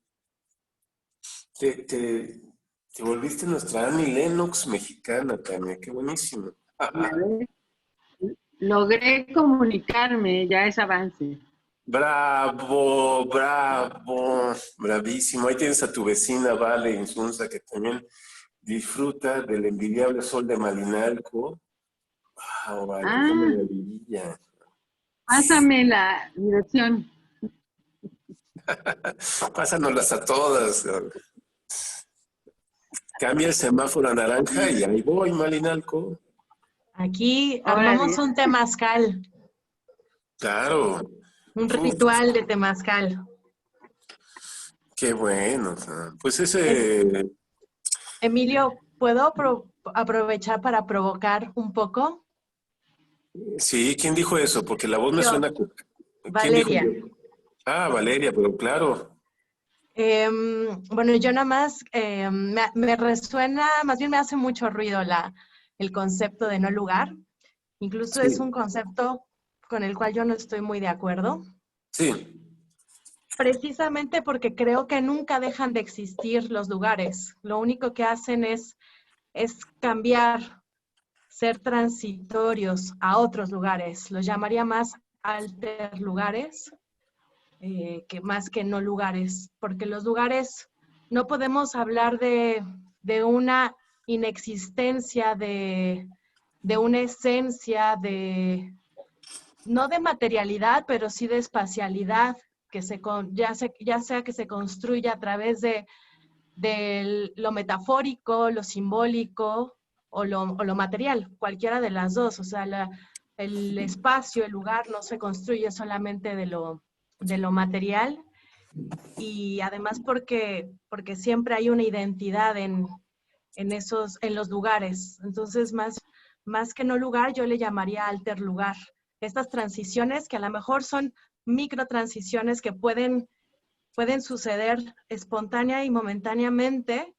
Te volviste nuestra Annie Lennox mexicana, Tania. Qué buenísimo. Logré comunicarme, ya es avance. Bravo, bravo, bravísimo. Ahí tienes a tu vecina Vale Insunza, que también disfruta del envidiable sol de Malinalco. Wow, Vale, qué maravilla. Pásame la dirección. Pásanoslas a todas. Cambia el semáforo a naranja y ahí voy, Malinalco. Aquí armamos un temazcal. Claro. Un ritual de temazcal. Qué bueno. Pues ese... Emilio, ¿puedo aprovechar para provocar un poco? Sí, ¿quién dijo eso? Porque la voz me suena... Valeria. ¿Quién dijo? Ah, Valeria, pero claro. Bueno, yo nada más me resuena, más bien me hace mucho ruido el concepto de no lugar. Incluso Sí. es un concepto con el cual yo no estoy muy de acuerdo. Sí. Precisamente porque creo que nunca dejan de existir los lugares. Lo único que hacen es cambiar, ser transitorios a otros lugares. Los llamaría más alter lugares, que más que no lugares, porque los lugares no podemos hablar de una inexistencia, de una esencia, no de materialidad, pero sí de espacialidad, que ya sea que se construya a través de lo metafórico, lo simbólico o lo material, cualquiera de las dos. O sea, el espacio, el lugar no se construye solamente de lo material, y además porque siempre hay una identidad en los lugares. Entonces, más que no lugar, yo le llamaría alter lugar. Estas transiciones que a lo mejor son micro transiciones que pueden suceder espontánea y momentáneamente,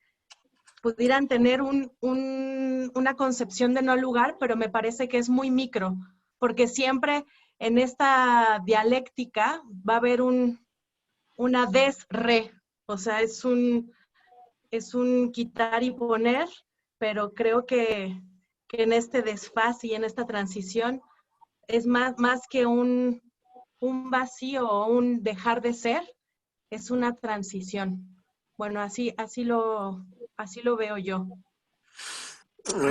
pudieran tener una concepción de no lugar, pero me parece que es muy micro, porque siempre en esta dialéctica va a haber una des-re, o sea, es un quitar y poner, pero creo que en este desfase y en esta transición es más que un vacío o un dejar de ser, es una transición. Bueno, así lo veo yo.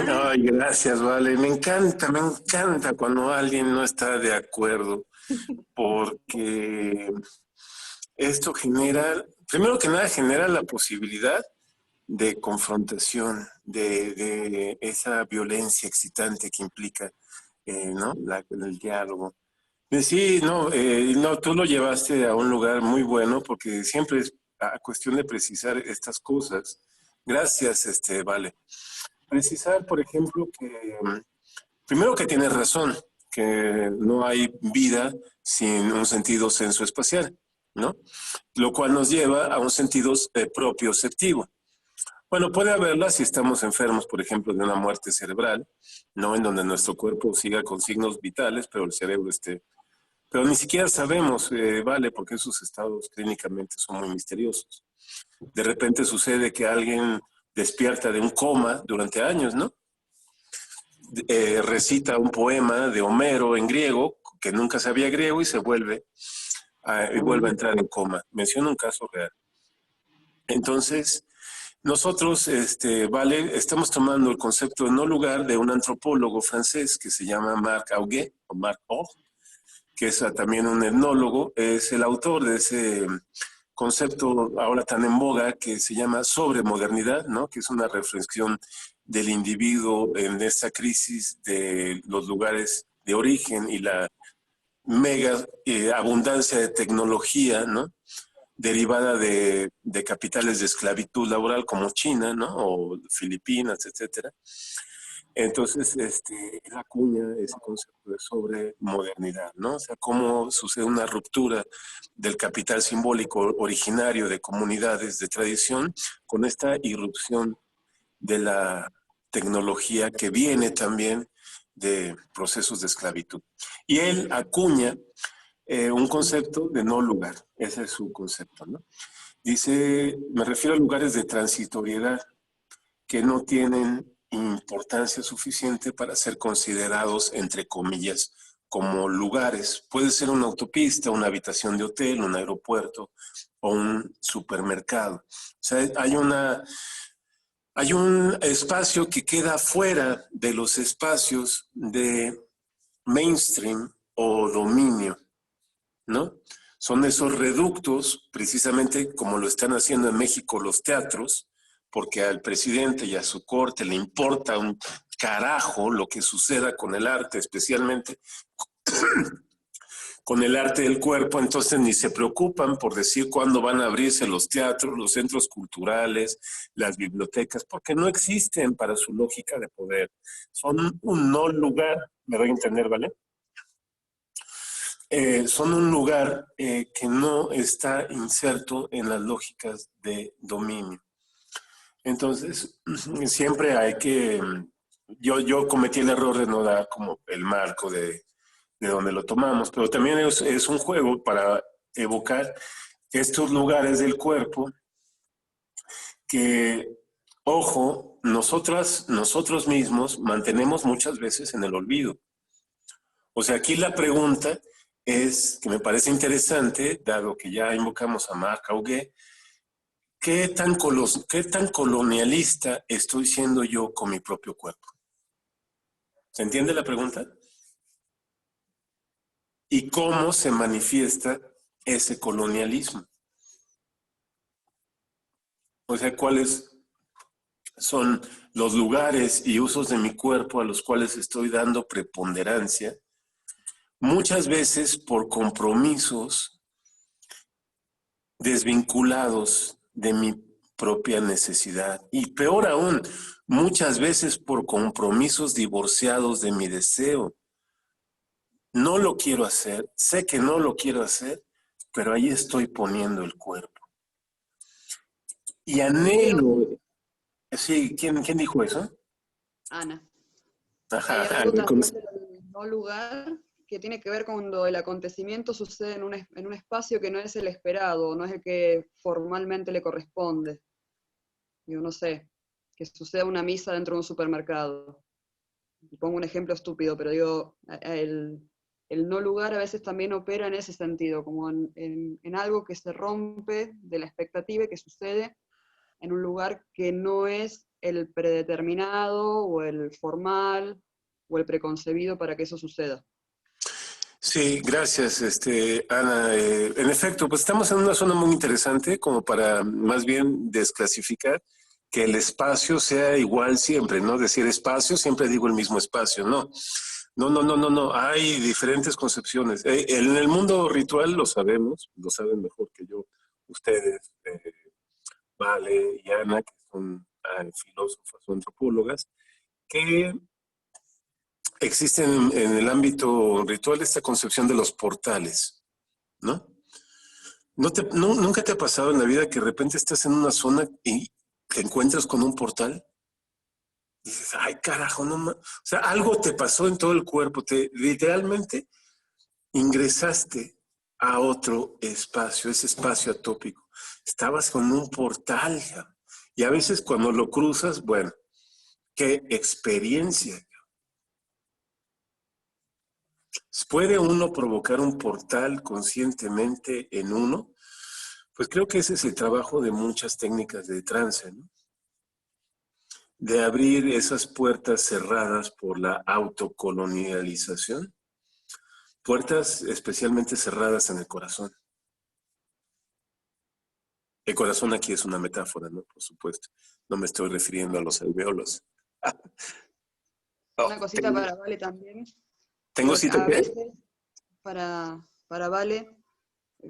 Ay, gracias, Vale. Me encanta cuando alguien no está de acuerdo, porque esto genera, primero que nada, genera la posibilidad de confrontación, de esa violencia excitante que implica, ¿no? El diálogo. Sí, no, tú lo llevaste a un lugar muy bueno, porque siempre es a cuestión de precisar estas cosas. Gracias, Vale. Precisar, por ejemplo, que primero que tienes razón, que no hay vida sin un sentido sensoespacial, ¿no? Lo cual nos lleva a un sentido propioceptivo. Bueno, puede haberla si estamos enfermos, por ejemplo, de una muerte cerebral, ¿no? En donde nuestro cuerpo siga con signos vitales, pero el cerebro esté... Pero ni siquiera sabemos, Vale, porque esos estados clínicamente son muy misteriosos. De repente sucede que alguien despierta de un coma durante años, ¿no? Recita un poema de Homero en griego, que nunca sabía griego, y vuelve a entrar en coma. Menciono un caso real. Entonces, nosotros, Vale, estamos tomando el concepto de no lugar de un antropólogo francés que se llama Marc Augé, o Marc Augé, que es también un etnólogo, es el autor de ese concepto ahora tan en boga que se llama sobremodernidad, ¿no? Que es una reflexión del individuo en esta crisis de los lugares de origen y la mega abundancia de tecnología, ¿no? Derivada de capitales de esclavitud laboral como China, ¿no? O Filipinas, etcétera. Entonces, él acuña ese concepto de sobremodernidad, ¿no? O sea, cómo sucede una ruptura del capital simbólico originario de comunidades de tradición con esta irrupción de la tecnología que viene también de procesos de esclavitud. Y él acuña un concepto de no lugar. Ese es su concepto, ¿no? Dice, me refiero a lugares de transitoriedad que no tienen importancia suficiente para ser considerados, entre comillas, como lugares. Puede ser una autopista, una habitación de hotel, un aeropuerto o un supermercado. O sea, hay un espacio que queda fuera de los espacios de mainstream o dominio, ¿no? Son esos reductos, precisamente como lo están haciendo en México los teatros, porque al presidente y a su corte le importa un carajo lo que suceda con el arte, especialmente con el arte del cuerpo, entonces ni se preocupan por decir cuándo van a abrirse los teatros, los centros culturales, las bibliotecas, porque no existen para su lógica de poder. Son un no lugar, me doy a entender, ¿vale? Son un lugar que no está inserto en las lógicas de dominio. Entonces, siempre hay que... Yo cometí el error de no dar como el marco de donde lo tomamos, pero también es un juego para evocar estos lugares del cuerpo que, ojo, nosotros mismos mantenemos muchas veces en el olvido. O sea, aquí la pregunta es, que me parece interesante, dado que ya invocamos a Marc Augé, ¿qué tan colonialista estoy siendo yo con mi propio cuerpo? ¿Se entiende la pregunta? ¿Y cómo se manifiesta ese colonialismo? O sea, ¿cuáles son los lugares y usos de mi cuerpo a los cuales estoy dando preponderancia? Muchas veces por compromisos desvinculados de mi propia necesidad. Y peor aún, muchas veces por compromisos divorciados de mi deseo. No lo quiero hacer, sé que no lo quiero hacer, pero ahí estoy poniendo el cuerpo. Y anhelo... Sí, ¿quién dijo eso? Ana. Ajá, Hay algo también del no lugar que tiene que ver cuando el acontecimiento sucede en un espacio que no es el esperado, no es el que formalmente le corresponde. Yo no sé, que suceda una misa dentro de un supermercado. Y pongo un ejemplo estúpido, pero digo, el no lugar a veces también opera en ese sentido, como en algo que se rompe de la expectativa y que sucede en un lugar que no es el predeterminado o el formal o el preconcebido para que eso suceda. Sí, gracias, Ana. En efecto, pues estamos en una zona muy interesante como para más bien desclasificar que el espacio sea igual siempre, ¿no? Decir espacio, siempre digo el mismo espacio, no. No. Hay diferentes concepciones. En el mundo ritual lo sabemos, lo saben mejor que yo, ustedes, Vale y Ana, que son filósofas o antropólogas, que existe en el ámbito ritual esta concepción de los portales, ¿no? ¿Nunca te ha pasado en la vida que de repente estás en una zona y te encuentras con un portal? Y dices, ay, carajo, no. O sea, algo te pasó en todo el cuerpo, literalmente ingresaste a otro espacio, ese espacio atópico. Estabas con un portal, y a veces cuando lo cruzas, bueno, qué experiencia. ¿Puede uno provocar un portal conscientemente en uno? Pues creo que ese es el trabajo de muchas técnicas de trance, ¿no? De abrir esas puertas cerradas por la autocolonialización, puertas especialmente cerradas en el corazón. El corazón aquí es una metáfora, ¿no? Por supuesto. No me estoy refiriendo a los alvéolos. Una cosita para Vale también. ¿Tengo cita a qué? veces, para Vale,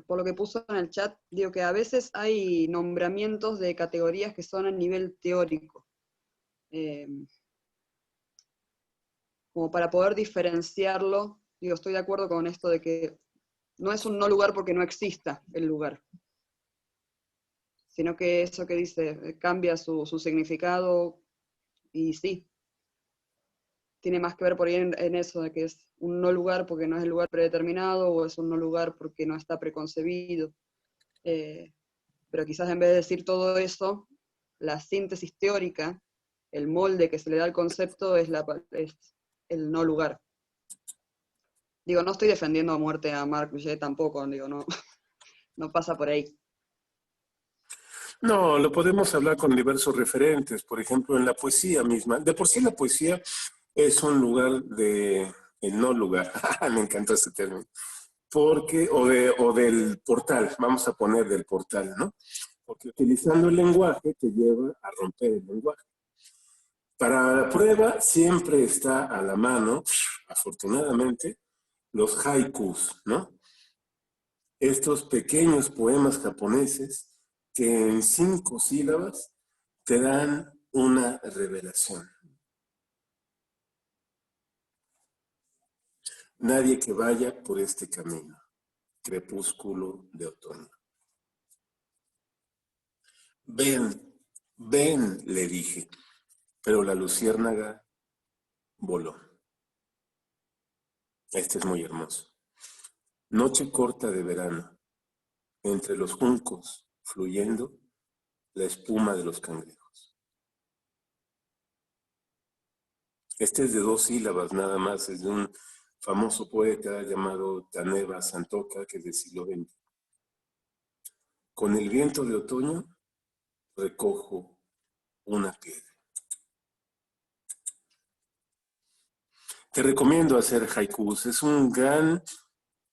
por lo que puso en el chat, digo que a veces hay nombramientos de categorías que son a nivel teórico. Como para poder diferenciarlo, digo, estoy de acuerdo con esto de que no es un no lugar porque no exista el lugar, sino que eso que dice cambia su significado, y sí. tiene más que ver por ahí en eso, de que es un no lugar porque no es el lugar predeterminado, o es un no lugar porque no está preconcebido. Pero quizás en vez de decir todo eso, la síntesis teórica, el molde que se le da al concepto es el no lugar. Digo, no estoy defendiendo a muerte a Marc Boucher tampoco, digo, no, no pasa por ahí. No, lo podemos hablar con diversos referentes, por ejemplo, en la poesía misma. De por sí la poesía es un lugar de, el no lugar, me encantó este término, porque, o del portal, vamos a poner del portal, ¿no? Porque utilizando el lenguaje te lleva a romper el lenguaje. Para la prueba siempre está a la mano, afortunadamente, los haikus, ¿no? Estos pequeños poemas japoneses que en 5 sílabas te dan una revelación. Nadie que vaya por este camino, crepúsculo de otoño. Ven, ven, le dije, pero la luciérnaga voló. Este es muy hermoso. Noche corta de verano, entre los juncos, fluyendo la espuma de los cangrejos. Este es de 2 sílabas nada más, es de un famoso poeta llamado Taneba Santoka, que es del siglo XX. Con el viento de otoño recojo una piedra. Te recomiendo hacer haikus, es un gran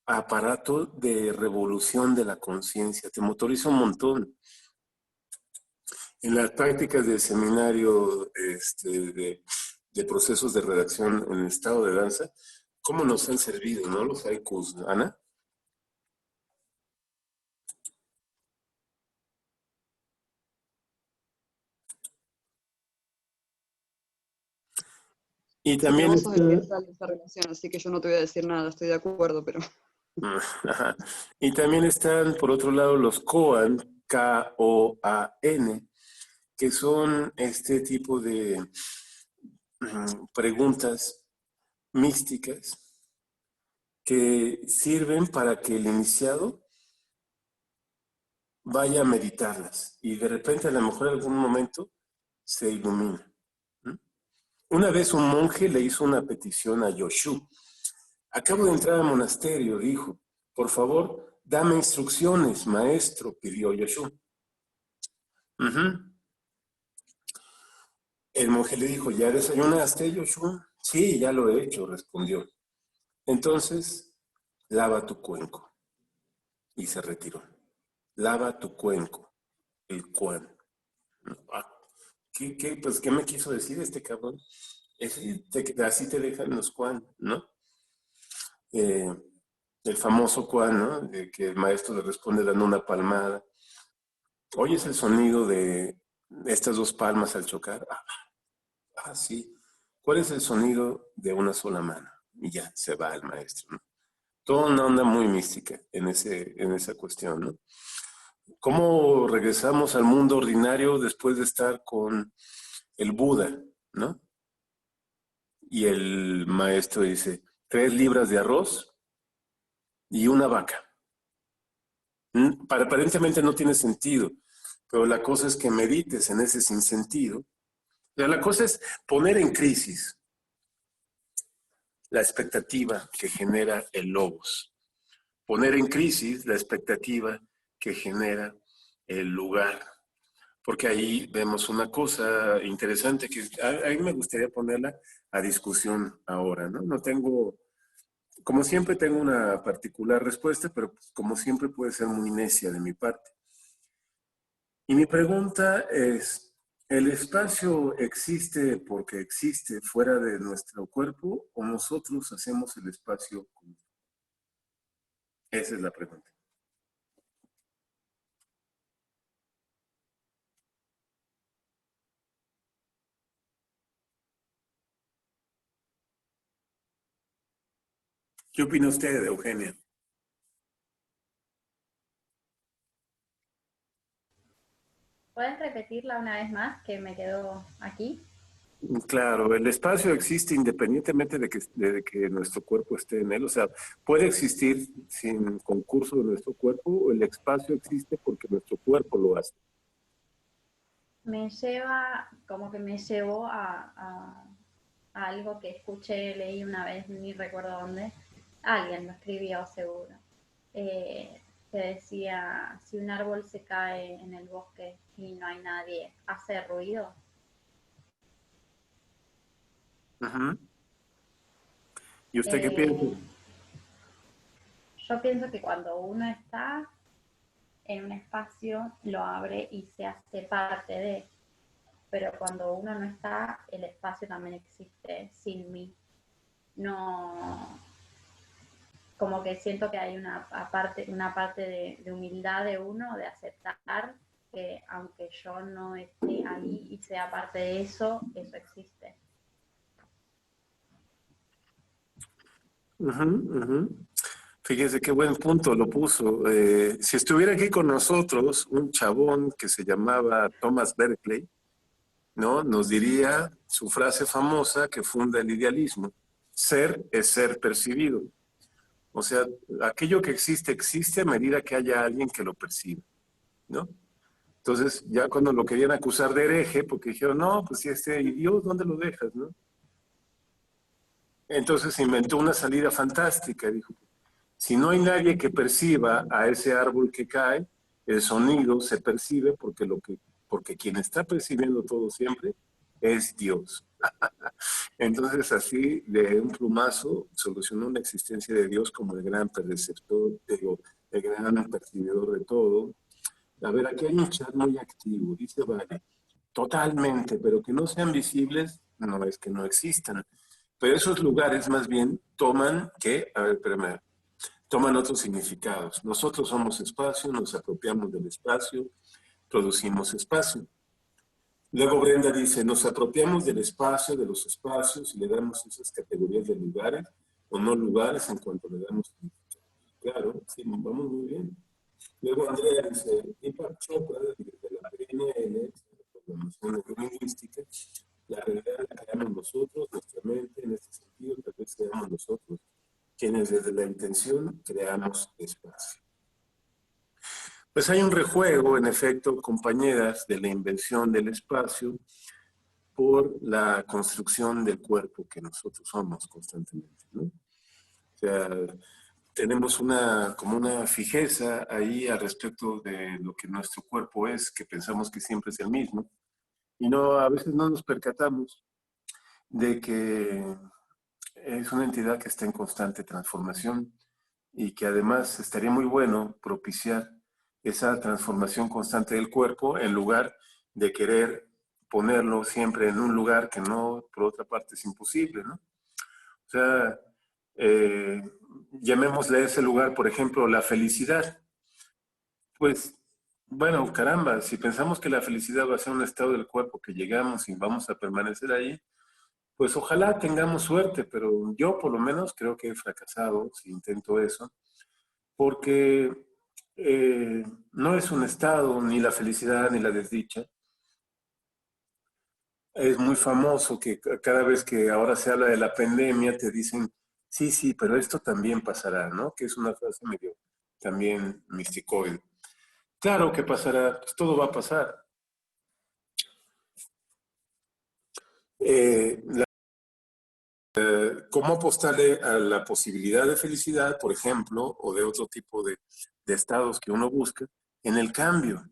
aparato de revolución de la conciencia, te motoriza un montón. En las prácticas del seminario de procesos de redacción en estado de danza, ¿cómo nos han servido, no? Los haikus, Ana. Y también Vos sos el que sale de esta relación, así que yo no te voy a decir nada, estoy de acuerdo, pero... Y también están, por otro lado, los koan, K-O-A-N, que son este tipo de preguntas místicas que sirven para que el iniciado vaya a meditarlas y de repente a lo mejor en algún momento se ilumina. Una vez un monje le hizo una petición a Yoshu. Acabo de entrar al monasterio, dijo. Por favor, dame instrucciones, maestro, pidió Yoshu. El monje le dijo, ¿ya desayunaste, Yoshu? Sí, ya lo he hecho, respondió. Entonces, lava tu cuenco. Y se retiró. Lava tu cuenco, el cuan. Pues, ¿qué me quiso decir este cabrón? Así te dejan los cuan, ¿no? El famoso cuan, ¿no? De que el maestro le responde dando una palmada. ¿Oyes el sonido de estas 2 palmas al chocar? Sí. ¿Cuál es el sonido de una sola mano? Y ya, se va el maestro, ¿no? Toda una onda muy mística en esa cuestión, ¿no? ¿Cómo regresamos al mundo ordinario después de estar con el Buda, ¿no? Y el maestro dice, 3 libras de arroz y una vaca. Aparentemente no tiene sentido, pero la cosa es que medites en ese sinsentido. La cosa es poner en crisis la expectativa que genera el logos. Poner en crisis la expectativa que genera el lugar. Porque ahí vemos una cosa interesante que a mí me gustaría ponerla a discusión ahora, ¿no? No tengo, como siempre tengo una particular respuesta, pero como siempre puede ser muy necia de mi parte. Y mi pregunta es, ¿el espacio existe porque existe fuera de nuestro cuerpo o nosotros hacemos el espacio? Esa es la pregunta. ¿Qué opina usted, Eugenia? ¿Pueden repetirla una vez más que me quedó aquí? Claro, el espacio existe independientemente de que nuestro cuerpo esté en él. O sea, puede existir sin concurso de nuestro cuerpo, o el espacio existe porque nuestro cuerpo lo hace. Me llevó a algo que escuché, leí una vez, ni recuerdo dónde, alguien lo escribió seguro, que decía, si un árbol se cae en el bosque y no hay nadie, ¿hace ruido? Uh-huh. ¿Y usted qué piensa? Yo pienso que cuando uno está en un espacio, lo abre y se hace parte de, pero cuando uno no está, el espacio también existe sin mí. No, como que siento que hay una parte de humildad de uno, de aceptar que aunque yo no esté ahí y sea parte de eso, eso existe. Fíjese qué buen punto lo puso. Si estuviera aquí con nosotros un chabón que se llamaba Thomas Berkeley, ¿no? Nos diría su frase famosa que funda el idealismo: ser es ser percibido. O sea, aquello que existe, existe a medida que haya alguien que lo perciba, ¿no? Entonces, ya cuando lo querían acusar de hereje, porque dijeron, no, pues si este Dios, ¿dónde lo dejas, no? Entonces inventó una salida fantástica, dijo, si no hay nadie que perciba a ese árbol que cae, el sonido se percibe porque quien está percibiendo todo siempre es Dios. Entonces así, de un plumazo, solucionó la existencia de Dios como el gran perceptor, el gran percibidor de todo. A ver, aquí hay un chat muy activo, dice Vale, totalmente, pero que no sean visibles no es que no existan. Pero esos lugares más bien toman otros significados. Nosotros somos espacio, nos apropiamos del espacio, producimos espacio. Luego Brenda dice, nos apropiamos del espacio, de los espacios, y le damos esas categorías de lugares o no lugares en cuanto le damos significado. Claro, sí, vamos muy bien. Luego Andrea dice, Deepak Chopra, desde la PNL, la programación neurolingüística, la realidad la creamos nosotros, nuestra mente, en este sentido, tal vez seamos nosotros quienes desde la intención creamos espacio. Pues hay un rejuego, en efecto, compañeras, de la invención del espacio por la construcción del cuerpo que nosotros somos constantemente, ¿no? O sea, tenemos como una fijeza ahí al respecto de lo que nuestro cuerpo es, que pensamos que siempre es el mismo, y a veces no nos percatamos de que es una entidad que está en constante transformación y que además estaría muy bueno propiciar esa transformación constante del cuerpo en lugar de querer ponerlo siempre en un lugar que no, por otra parte, es imposible, ¿no? O sea, llamémosle a ese lugar, por ejemplo, la felicidad. Pues, bueno, caramba, si pensamos que la felicidad va a ser un estado del cuerpo que llegamos y vamos a permanecer ahí, pues ojalá tengamos suerte, pero yo por lo menos creo que he fracasado si intento eso, porque no es un estado, ni la felicidad, ni la desdicha. Es muy famoso que cada vez que ahora se habla de la pandemia te dicen, sí, sí, pero esto también pasará, ¿no? Que es una frase medio también misticoide. Claro que pasará, pues todo va a pasar. ¿Cómo apostarle a la posibilidad de felicidad, por ejemplo, o de otro tipo de estados que uno busca, en el cambio,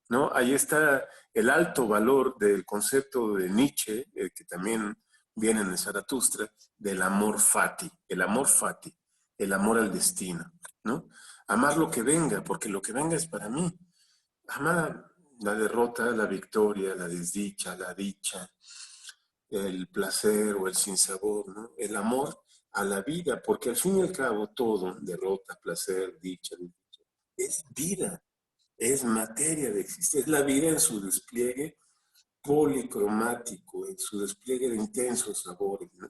¿no? Ahí está el alto valor del concepto de Nietzsche, que también viene en Zaratustra, del amor fati, el amor al destino, ¿no? Amar lo que venga, porque lo que venga es para mí. Amar la derrota, la victoria, la desdicha, la dicha, el placer o el sinsabor, ¿no? El amor a la vida, porque al fin y al cabo todo, derrota, placer, dicha, es vida, es materia de existencia, es la vida en su despliegue policromático, en su despliegue de intensos sabores, ¿no?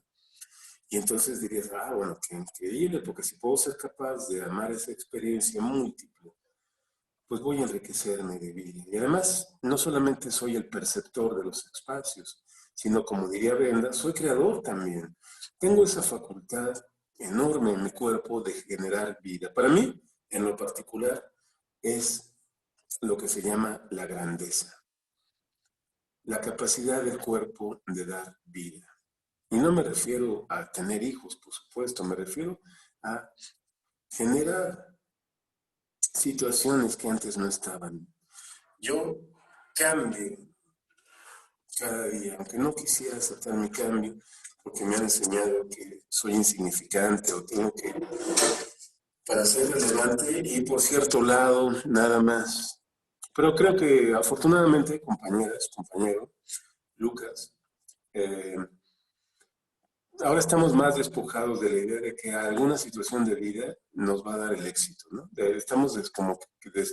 Y entonces dirías, bueno, qué increíble, porque si puedo ser capaz de amar esa experiencia múltiple, pues voy a enriquecerme de vida. Y además, no solamente soy el perceptor de los espacios, sino como diría Brenda, soy creador también. Tengo esa facultad enorme en mi cuerpo de generar vida. Para mí, en lo particular, es lo que se llama la grandeza, la capacidad del cuerpo de dar vida. Y no me refiero a tener hijos, por supuesto, me refiero a generar situaciones que antes no estaban. Yo cambio cada día, aunque no quisiera aceptar mi cambio, porque me han enseñado que soy insignificante o tengo que, para ser relevante, ir por cierto lado, nada más. Pero creo que afortunadamente, compañeras, compañero, Lucas, ahora estamos más despojados de la idea de que alguna situación de vida nos va a dar el éxito, ¿no? Estamos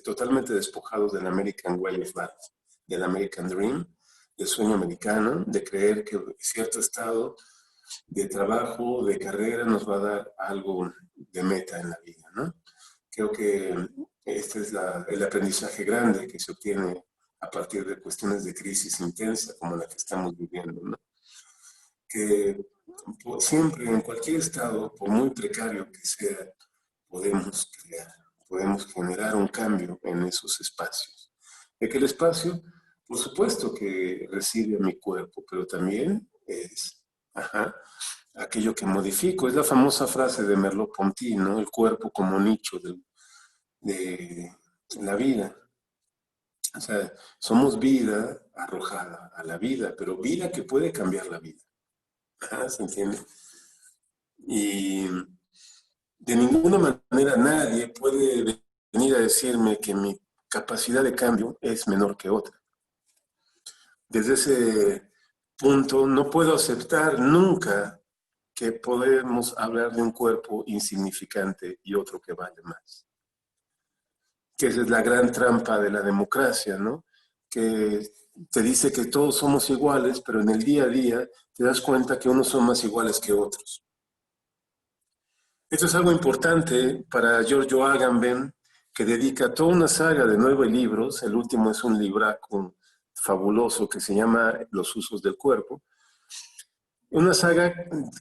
totalmente despojados del American Way of Life, del American Dream, del sueño americano, de creer que cierto estado de trabajo, de carrera, nos va a dar algo de meta en la vida, ¿no? Creo que este es el aprendizaje grande que se obtiene a partir de cuestiones de crisis intensa como la que estamos viviendo, ¿no? Que siempre, en cualquier estado, por muy precario que sea, podemos crear, podemos generar un cambio en esos espacios. De que el espacio, por supuesto que recibe a mi cuerpo, pero también es aquello que modifico. Es la famosa frase de Merleau-Ponty, ¿no? El cuerpo como nicho de la vida. O sea, somos vida arrojada a la vida, pero vida que puede cambiar la vida. ¿Se entiende? Y de ninguna manera nadie puede venir a decirme que mi capacidad de cambio es menor que otra. Desde ese punto no puedo aceptar nunca que podemos hablar de un cuerpo insignificante y otro que vale más. Que esa es la gran trampa de la democracia, ¿no? Que te dice que todos somos iguales, pero en el día a día te das cuenta que unos son más iguales que otros. Esto es algo importante para Giorgio Agamben, que dedica toda una saga de 9 libros. El último es un libraco fabuloso que se llama Los usos del cuerpo. Una saga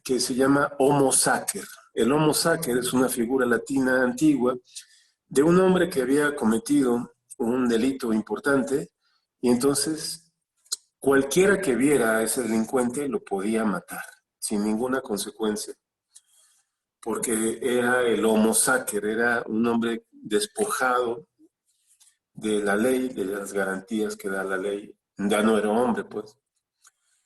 que se llama Homo Sacer. El Homo Sacer es una figura latina antigua de un hombre que había cometido un delito importante y entonces cualquiera que viera a ese delincuente lo podía matar sin ninguna consecuencia, porque era el Homo Sacer, era un hombre despojado de la ley, de las garantías que da la ley. Ya no era hombre, pues.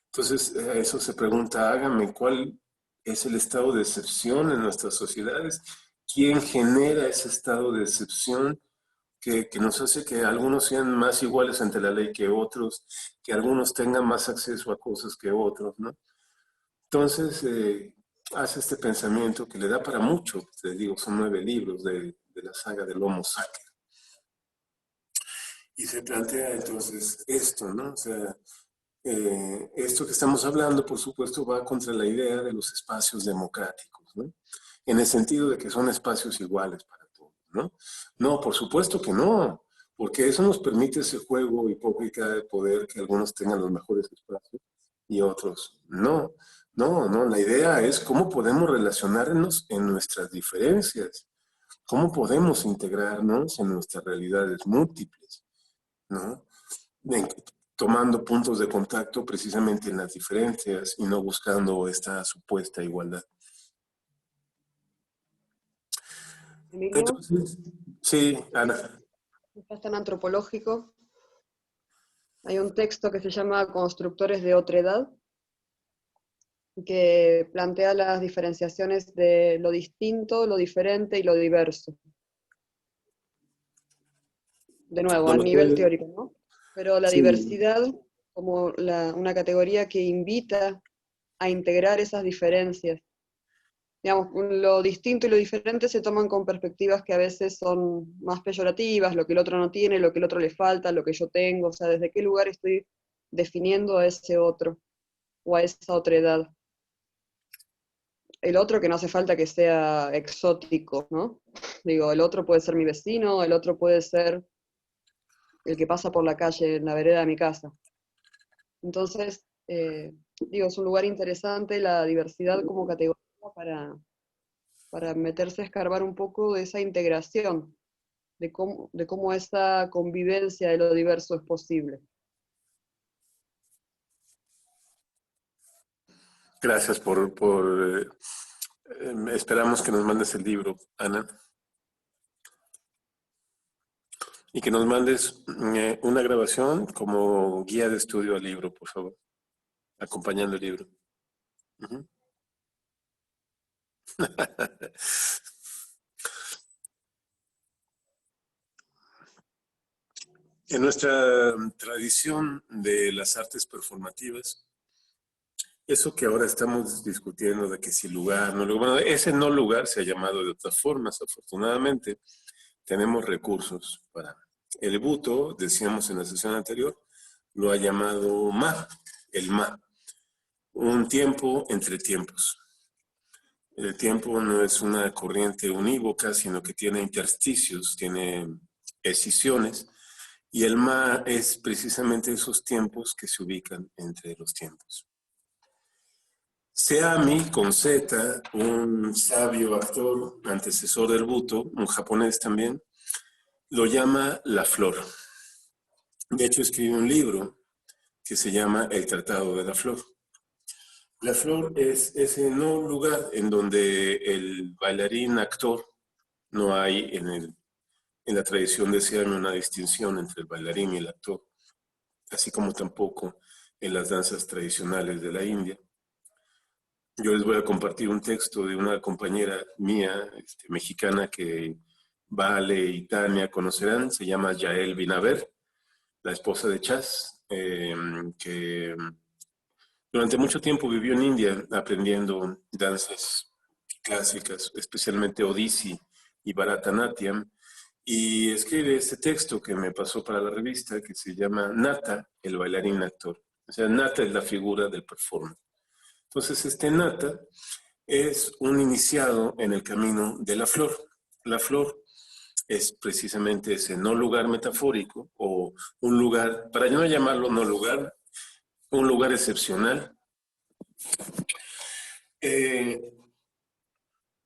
Entonces, eso se pregunta, hágame, ¿cuál es el estado de excepción en nuestras sociedades? ¿Quién genera ese estado de excepción que nos hace que algunos sean más iguales ante la ley que otros, que algunos tengan más acceso a cosas que otros, ¿no? Entonces, hace este pensamiento que le da para mucho. Te digo, son 9 libros de la saga del Homo Sacer. Y se plantea entonces esto, ¿no? O sea, esto que estamos hablando, por supuesto, va contra la idea de los espacios democráticos, ¿no? En el sentido de que son espacios iguales para todos, ¿no? No, por supuesto que no, porque eso nos permite ese juego hipócrita de poder que algunos tengan los mejores espacios y otros no. No, la idea es cómo podemos relacionarnos en nuestras diferencias, cómo podemos integrarnos en nuestras realidades múltiples, ¿no? Tomando puntos de contacto precisamente en las diferencias y no buscando esta supuesta igualdad. Emilio, Entonces, sí, Ana. es tan antropológico. Hay un texto que se llama Constructores de Otredad, que plantea las diferenciaciones de lo distinto, lo diferente y lo diverso. De nuevo, a nivel teórico, ¿no? Pero la diversidad como una categoría que invita a integrar esas diferencias. Digamos, lo distinto y lo diferente se toman con perspectivas que a veces son más peyorativas, lo que el otro no tiene, lo que el otro le falta, lo que yo tengo, o sea, desde qué lugar estoy definiendo a ese otro, o a esa otredad. El otro que no hace falta que sea exótico, ¿no? Digo, el otro puede ser mi vecino, el otro puede ser el que pasa por la calle, en la vereda de mi casa. Entonces, digo, es un lugar interesante la diversidad como categoría para meterse a escarbar un poco de esa integración, de cómo esa convivencia de lo diverso es posible. Gracias esperamos que nos mandes el libro, Ana. Y que nos mandes una grabación como guía de estudio al libro, por favor, acompañando el libro. Uh-huh. En nuestra tradición de las artes performativas, eso que ahora estamos discutiendo de que si lugar, no lugar, bueno, ese no lugar se ha llamado de otras formas, afortunadamente tenemos recursos para. El Buto, decíamos en la sesión anterior, lo ha llamado Ma, el Ma, un tiempo entre tiempos. El tiempo no es una corriente unívoca, sino que tiene intersticios, tiene escisiones, y el Ma es precisamente esos tiempos que se ubican entre los tiempos. Seami, con Z, un sabio actor, antecesor del Buto, un japonés también, lo llama la flor. De hecho, escribe un libro que se llama El Tratado de la Flor. La flor es ese no lugar en donde el bailarín actor, no hay en la tradición de Seami una distinción entre el bailarín y el actor, así como tampoco en las danzas tradicionales de la India. Yo les voy a compartir un texto de una compañera mía, mexicana, que Vale y Tania conocerán, se llama Yael Binaver, la esposa de Chas, que durante mucho tiempo vivió en India aprendiendo danzas clásicas, especialmente Odissi y Bharatanatyam, y escribe este texto que me pasó para la revista que se llama Nata, el bailarín actor. O sea, Nata es la figura del performer. Entonces, Nata es un iniciado en el camino de la flor. La flor es precisamente ese no lugar metafórico o un lugar, para no llamarlo no lugar, un lugar excepcional.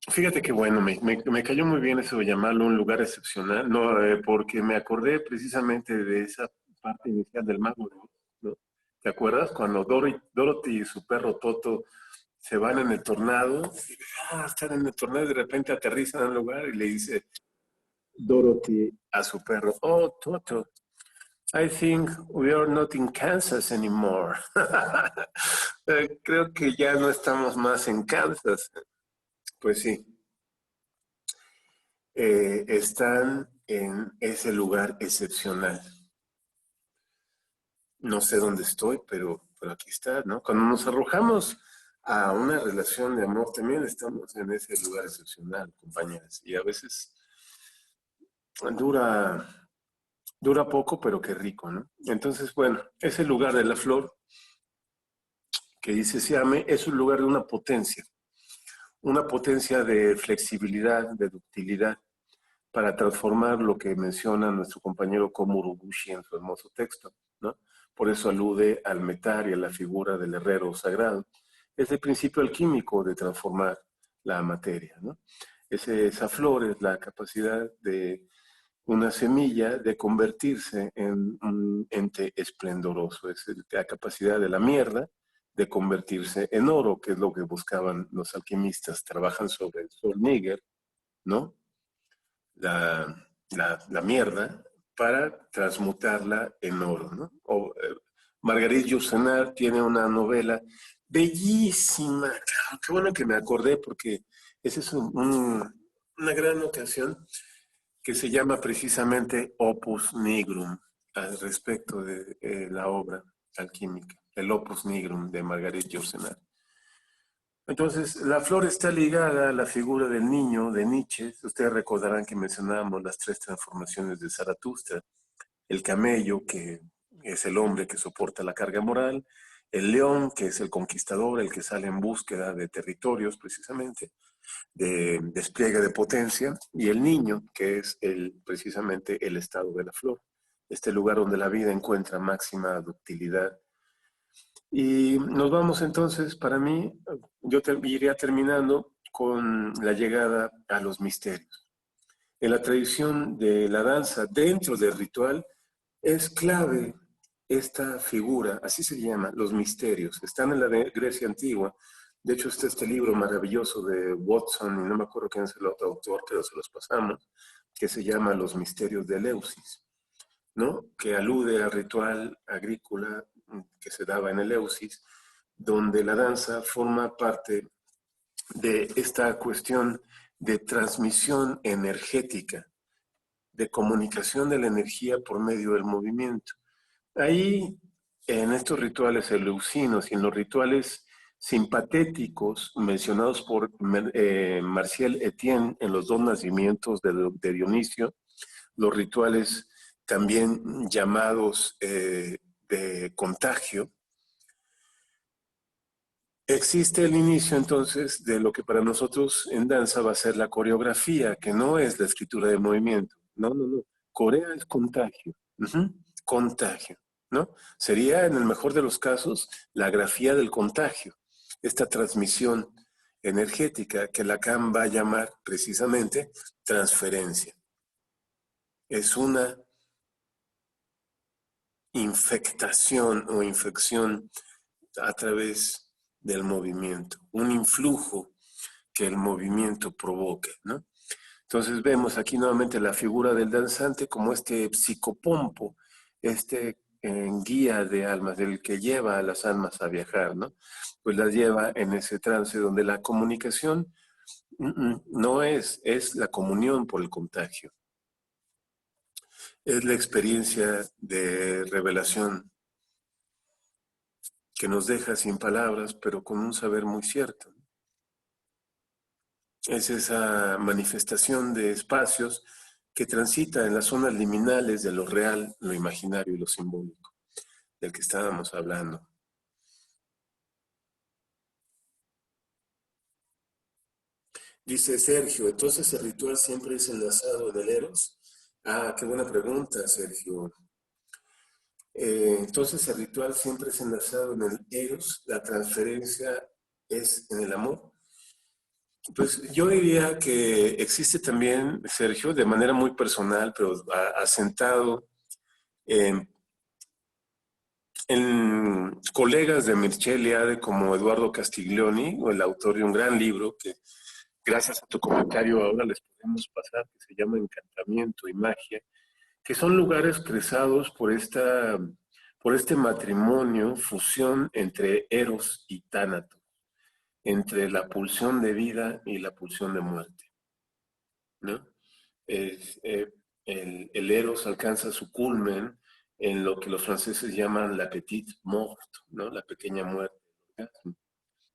Fíjate que bueno, me cayó muy bien eso de llamarlo un lugar excepcional, no, porque me acordé precisamente de esa parte inicial del Mago de Oz, ¿no? ¿Te acuerdas? Cuando Dorothy y su perro Toto se van en el tornado, están en el tornado y de repente aterrizan en un lugar y le dice Dorothy a su perro, oh, Toto, I think we are not in Kansas anymore. Creo que ya no estamos más en Kansas. Pues sí. Están en ese lugar excepcional. No sé dónde estoy, pero aquí está, ¿no? Cuando nos arrojamos a una relación de amor, también estamos en ese lugar excepcional, compañeras. Y a veces dura poco, pero qué rico, ¿no? Entonces, bueno, ese lugar de la flor que dice Seami es un lugar de una potencia de flexibilidad, de ductilidad, para transformar lo que menciona nuestro compañero Komuro Bushi en su hermoso texto, ¿no? Por eso alude al metal y a la figura del herrero sagrado. Es el principio alquímico de transformar la materia, ¿no? Esa flor es la capacidad de una semilla de convertirse en un ente esplendoroso. Es la capacidad de la mierda de convertirse en oro, que es lo que buscaban los alquimistas. Trabajan sobre el sol níger, ¿no? La mierda para transmutarla en oro, ¿no? Marguerite Yourcenar tiene una novela bellísima, claro, qué bueno que me acordé porque esa es una gran ocasión que se llama precisamente Opus Nigrum al respecto de la obra alquímica, el Opus Nigrum de Marguerite Yourcenar. Entonces, la flor está ligada a la figura del niño de Nietzsche. Ustedes recordarán que mencionábamos las 3 transformaciones de Zaratustra. El camello, que es el hombre que soporta la carga moral. El león, que es el conquistador, el que sale en búsqueda de territorios, precisamente, de despliegue de potencia. Y el niño, que es precisamente el estado de la flor. Este lugar donde la vida encuentra máxima ductilidad Y nos vamos entonces, para mí, yo iría terminando con la llegada a los misterios. En la tradición de la danza, dentro del ritual, es clave esta figura, así se llama, los misterios. Están en la Grecia antigua. De hecho, está este libro maravilloso de Watson, y no me acuerdo quién es el otro autor, pero se los pasamos, que se llama Los misterios de Eleusis, ¿no? Que alude al ritual agrícola que se daba en Eleusis, donde la danza forma parte de esta cuestión de transmisión energética, de comunicación de la energía por medio del movimiento. Ahí, en estos rituales eleusinos y en los rituales simpatéticos mencionados por Martial Etienne en los dos nacimientos de Dionisio, los rituales también llamados de contagio, existe el inicio entonces de lo que para nosotros en danza va a ser la coreografía, que no es la escritura de movimiento. No. Corea es contagio. Contagio, ¿no? Sería, en el mejor de los casos, la grafía del contagio. Esta transmisión energética que Lacan va a llamar precisamente transferencia. Es una infectación o infección a través del movimiento, un influjo que el movimiento provoque, ¿no? Entonces vemos aquí nuevamente la figura del danzante como este psicopompo, este guía de almas, del que lleva a las almas a viajar, ¿no? Pues las lleva en ese trance donde la comunicación no es la comunión por el contagio. Es la experiencia de revelación que nos deja sin palabras, pero con un saber muy cierto. Es esa manifestación de espacios que transita en las zonas liminales de lo real, lo imaginario y lo simbólico, del que estábamos hablando. Dice Sergio, ¿entonces el ritual siempre es enlazado en el Eros? Ah, qué buena pregunta, Sergio. Entonces el ritual siempre es enlazado en el Eros, la transferencia es en el amor. Pues yo diría que existe también, Sergio, de manera muy personal, pero asentado en colegas de Mircea Eliade como Eduardo Castiglioni, o el autor de un gran libro que gracias a tu comentario ahora les podemos pasar, que se llama Encantamiento y Magia, que son lugares creados por este matrimonio, fusión entre Eros y Tánatos, entre la pulsión de vida y la pulsión de muerte, ¿no? El Eros alcanza su culmen en lo que los franceses llaman la petite mort, ¿no? La pequeña muerte.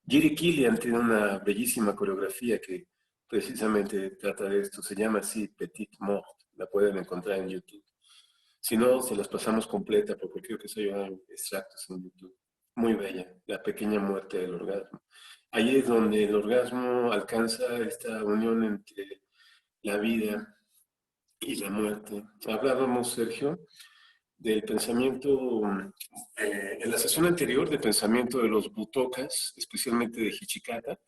Jiri Kilian tiene una bellísima coreografía que precisamente trata de esto, se llama así Petite Mort, la pueden encontrar en YouTube. Si no, se las pasamos completa porque creo que se llevan extractos en YouTube. Muy bella, la pequeña muerte del orgasmo. Ahí es donde el orgasmo alcanza esta unión entre la vida y la muerte. Hablábamos, Sergio, del pensamiento, en la sesión anterior, del pensamiento de los butokas, especialmente de Hichikata,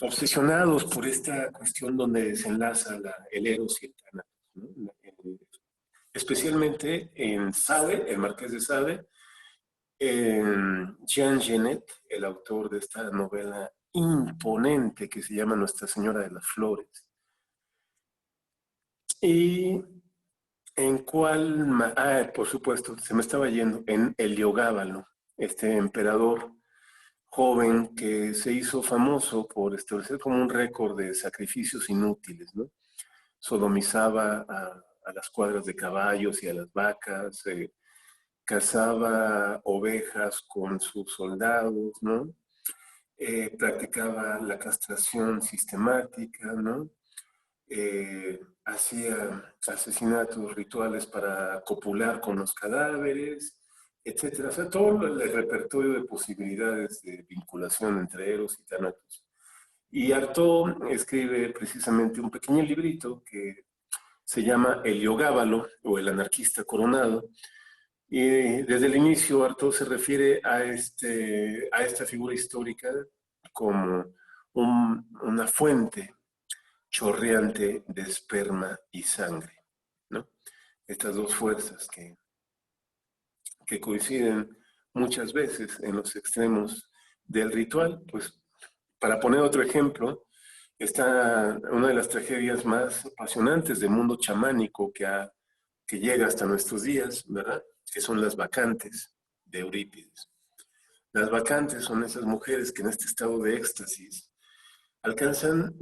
obsesionados por esta cuestión donde se enlaza el Eros y el Tánatos, ¿no? Especialmente en Sade, el Marqués de Sade, Jean Genet, el autor de esta novela imponente que se llama Nuestra Señora de las Flores. Y en cuál, por supuesto, se me estaba yendo, en Heliogábalo, este emperador joven que se hizo famoso por establecer como un récord de sacrificios inútiles, ¿no? Sodomizaba a las cuadras de caballos y a las vacas, cazaba ovejas con sus soldados, ¿no? Practicaba la castración sistemática, ¿no? Hacía asesinatos rituales para copular con los cadáveres, etcétera. O sea, todo el repertorio de posibilidades de vinculación entre Eros y Tánatos. Y Artaud escribe precisamente un pequeño librito que se llama Heliogábalo, o El anarquista coronado, Y desde el inicio Artaud se refiere a esta figura histórica como una fuente chorreante de esperma y sangre, ¿no? Estas dos fuerzas que coinciden muchas veces en los extremos del ritual. Pues, para poner otro ejemplo, está una de las tragedias más apasionantes del mundo chamánico que llega hasta nuestros días, ¿verdad? Que son las bacantes de Eurípides. Las bacantes son esas mujeres que en este estado de éxtasis alcanzan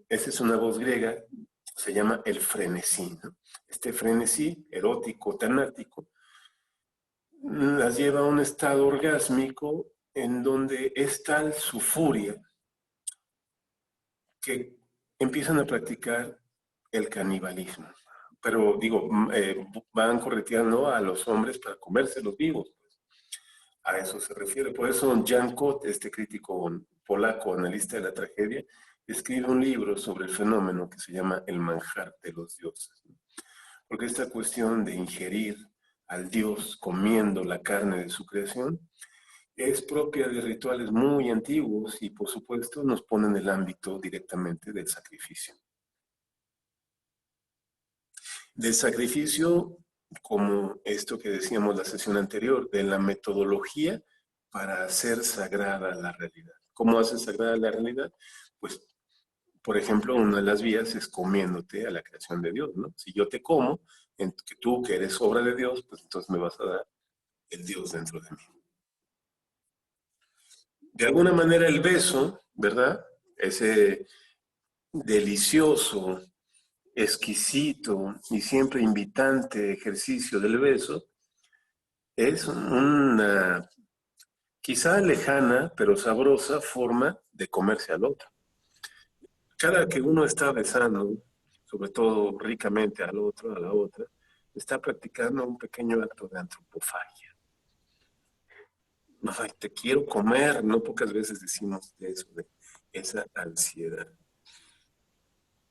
esa es una voz griega, se llama el frenesí, ¿no? Este frenesí erótico, tanático, las lleva a un estado orgásmico en donde es tal su furia que empiezan a practicar el canibalismo. Pero digo, van correteando a los hombres para comérselos vivos. Pues. A eso se refiere. Por eso Jan Kot, este crítico polaco, analista de la tragedia, escribe un libro sobre el fenómeno que se llama El manjar de los dioses. Porque esta cuestión de ingerir al dios comiendo la carne de su creación es propia de rituales muy antiguos y, por supuesto, nos pone en el ámbito directamente del sacrificio. Del sacrificio, como esto que decíamos la sesión anterior, de la metodología para hacer sagrada la realidad. ¿Cómo hace sagrada la realidad? Pues, por ejemplo, una de las vías es comiéndote a la creación de Dios, ¿no? Si yo te como, que tú que eres obra de Dios, pues entonces me vas a dar el Dios dentro de mí. De alguna manera el beso, ¿verdad? Ese delicioso, exquisito y siempre invitante ejercicio del beso es una quizá lejana pero sabrosa forma de comerse al otro. Cada que uno está besando, sobre todo ricamente al otro, a la otra, está practicando un pequeño acto de antropofagia. Ay, te quiero comer, no pocas veces decimos eso, de esa ansiedad.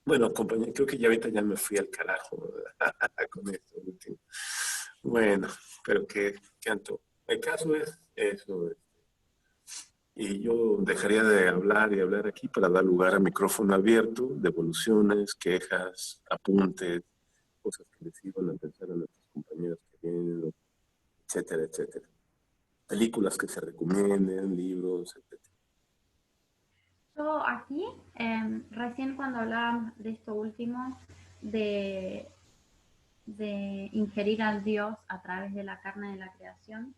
Bueno, compañero, creo que ya ahorita ya me fui al carajo con esto último. Bueno, pero qué antojo. El caso es eso. Y yo dejaría de hablar y hablar aquí para dar lugar a micrófono abierto, devoluciones, quejas, apuntes, cosas que les iban a pensar a nuestros compañeros que vienen, etcétera, etcétera. Películas que se recomienden, libros, etc. Yo aquí, recién cuando hablábamos de esto último, de ingerir al Dios a través de la carne de la creación,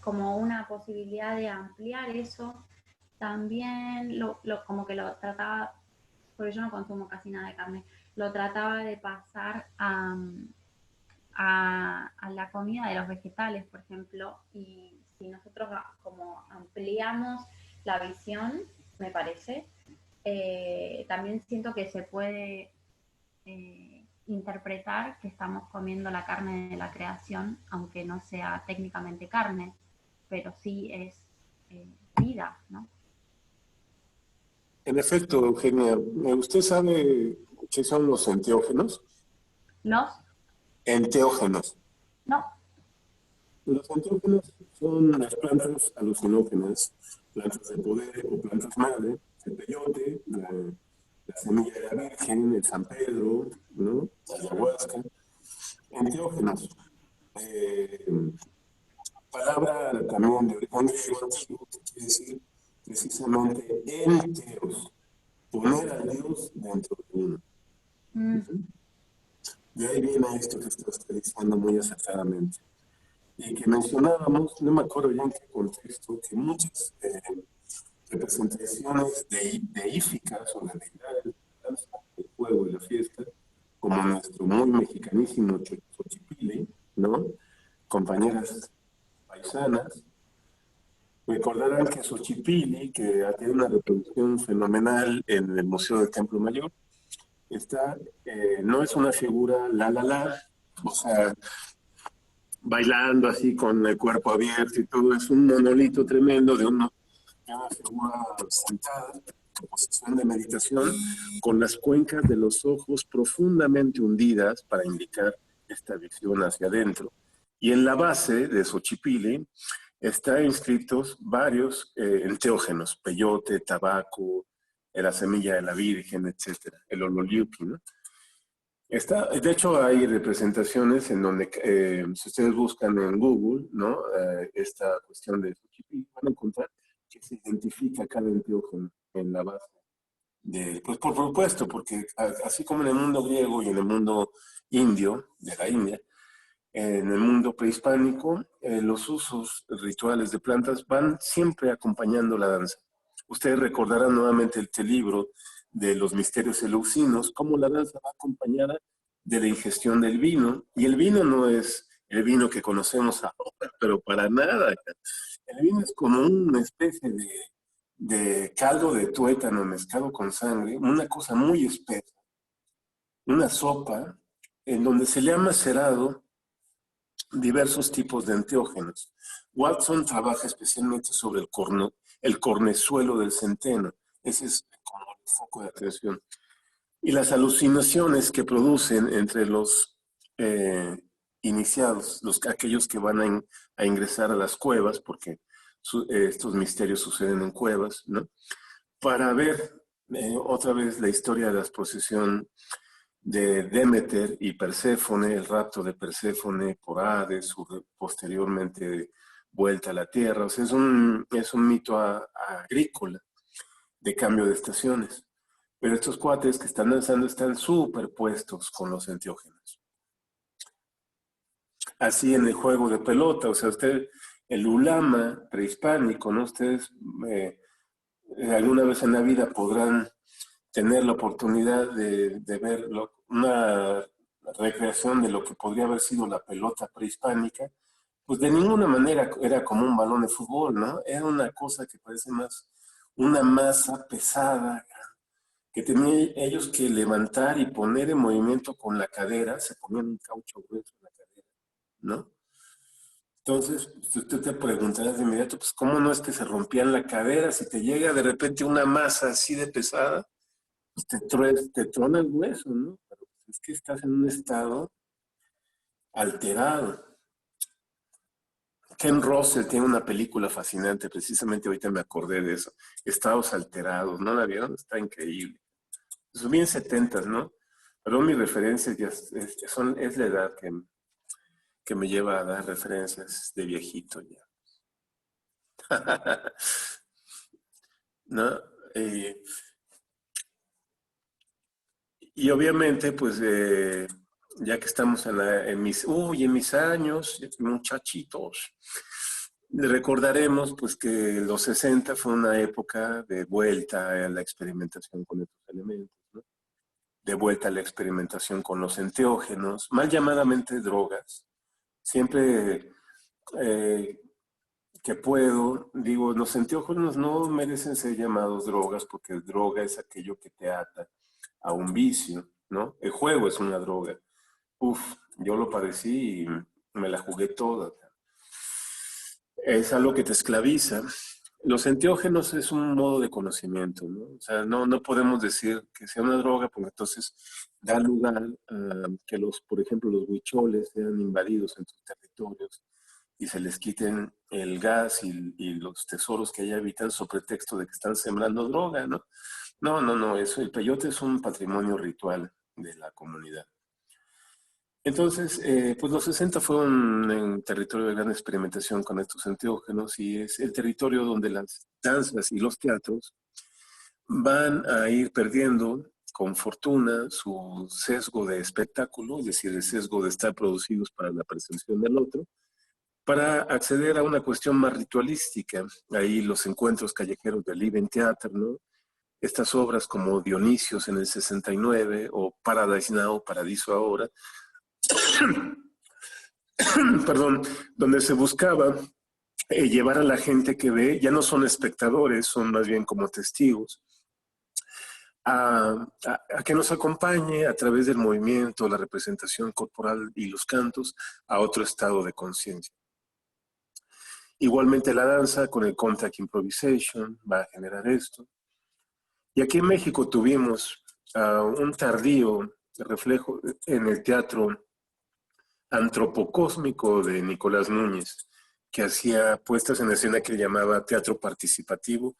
como una posibilidad de ampliar eso, también como que lo trataba, porque yo no consumo casi nada de carne, lo trataba de pasar a la comida de los vegetales, por ejemplo, y si nosotros como ampliamos la visión, me parece, también siento que se puede interpretar que estamos comiendo la carne de la creación, aunque no sea técnicamente carne, pero sí es vida, ¿no? En efecto, Eugenia, ¿usted sabe qué son los enteógenos? ¿Los? Enteógenos. No. Los enteógenos son las plantas alucinógenas, plantas de poder o plantas madre, el peyote, la semilla de la Virgen, el San Pedro, ¿no? La ayahuasca. Enteógenos. Palabra también de origen antiguo que quiere decir precisamente enteos, poner a Dios dentro de uno. De ahí viene esto que estás diciendo muy acertadamente. Y que mencionábamos, no me acuerdo ya en qué contexto, que muchas representaciones deíficas o de deidades, el juego y la fiesta, como nuestro muy mexicanísimo Xochipilli, ¿no? Compañeras paisanas, recordarán que Xochipilli, que tiene una reproducción fenomenal en el Museo del Templo Mayor, no es una figura o sea, bailando así con el cuerpo abierto y todo, es un monolito tremendo de una figura sentada, en posición de meditación, con las cuencas de los ojos profundamente hundidas para indicar esta visión hacia adentro. Y en la base de Xochipilli están inscritos varios enteógenos, peyote, tabaco, la semilla de la Virgen, etcétera, el ololiuqui, ¿no? De hecho, hay representaciones en donde, si ustedes buscan en Google, ¿no? Esta cuestión de Xochipilli, van a encontrar que se identifica cada enteógeno en la base. Pues por supuesto, porque así como en el mundo griego y en el mundo indio, de la India, en el mundo prehispánico, los usos rituales de plantas van siempre acompañando la danza. Ustedes recordarán nuevamente este libro de los misterios eleusinos, cómo la danza va acompañada de la ingestión del vino, y el vino no es el vino que conocemos ahora, pero para nada. El vino es como una especie de caldo de tuétano mezclado con sangre, una cosa muy espesa, una sopa en donde se le ha macerado diversos tipos de enteógenos. Watson trabaja especialmente sobre el cornezuelo del centeno. Ese es como el foco de atención. Y las alucinaciones que producen entre los iniciados, aquellos que van a ingresar a las cuevas, porque estos misterios suceden en cuevas, ¿no? Para ver otra vez la historia de la exposición de Demeter y Perséfone, el rapto de Perséfone por Hades, su posteriormente vuelta a la tierra. O sea, es un mito agrícola de cambio de estaciones. Pero estos cuates que están danzando están superpuestos con los enteógenos. Así en el juego de pelota, o sea, el ulama prehispánico, ¿no? Ustedes alguna vez en la vida podrán tener la oportunidad de ver una recreación de lo que podría haber sido la pelota prehispánica, pues de ninguna manera era como un balón de fútbol, ¿no? Era una cosa que parece más una masa pesada que tenían ellos que levantar y poner en movimiento con la cadera, se ponían un caucho grueso en la cadera, ¿no? Entonces, usted te preguntarás de inmediato, pues ¿cómo no es que se rompían la cadera? Si te llega de repente una masa así de pesada, pues te trona el hueso, ¿no? Pero es que estás en un estado alterado. Ken Russell tiene una película fascinante, precisamente ahorita me acordé de eso, Estados Alterados, ¿no la vieron? Está increíble. Es bien 70s, ¿no? Pero mi referencia ya es la edad que me lleva a dar referencias de viejito ya. ¿No? Y obviamente, pues, ya que estamos en mis años, muchachitos, recordaremos pues que los 60 fue una época de vuelta a la experimentación con estos elementos, ¿no? De vuelta a la experimentación con los enteógenos, mal llamadamente drogas. Siempre que puedo, digo, los enteógenos no merecen ser llamados drogas porque droga es aquello que te ata a un vicio, ¿no? El juego es una droga. Uf, yo lo padecí y me la jugué toda. Es algo que te esclaviza. Los enteógenos es un modo de conocimiento, ¿no? O sea, no podemos decir que sea una droga porque entonces da lugar a que por ejemplo, los huicholes sean invadidos en sus territorios y se les quiten el gas y los tesoros que allá habitan sobre pretexto de que están sembrando droga, ¿no? No, eso, el peyote es un patrimonio ritual de la comunidad. Entonces, pues los 60 fue un territorio de gran experimentación con estos enteógenos y es el territorio donde las danzas y los teatros van a ir perdiendo con fortuna su sesgo de espectáculo, es decir, el sesgo de estar producidos para la percepción del otro, para acceder a una cuestión más ritualística. Ahí los encuentros callejeros del Living Theater, ¿no? Estas obras como Dionisios en el 69 o Paradise Now, Paradiso Ahora, perdón, donde se buscaba llevar a la gente que ve, ya no son espectadores, son más bien como testigos, a que nos acompañe a través del movimiento, la representación corporal y los cantos a otro estado de conciencia. Igualmente la danza con el contact improvisation va a generar esto. Y aquí en México tuvimos un tardío reflejo en el teatro antropocósmico de Nicolás Núñez, que hacía puestas en escena que llamaba teatro participativo,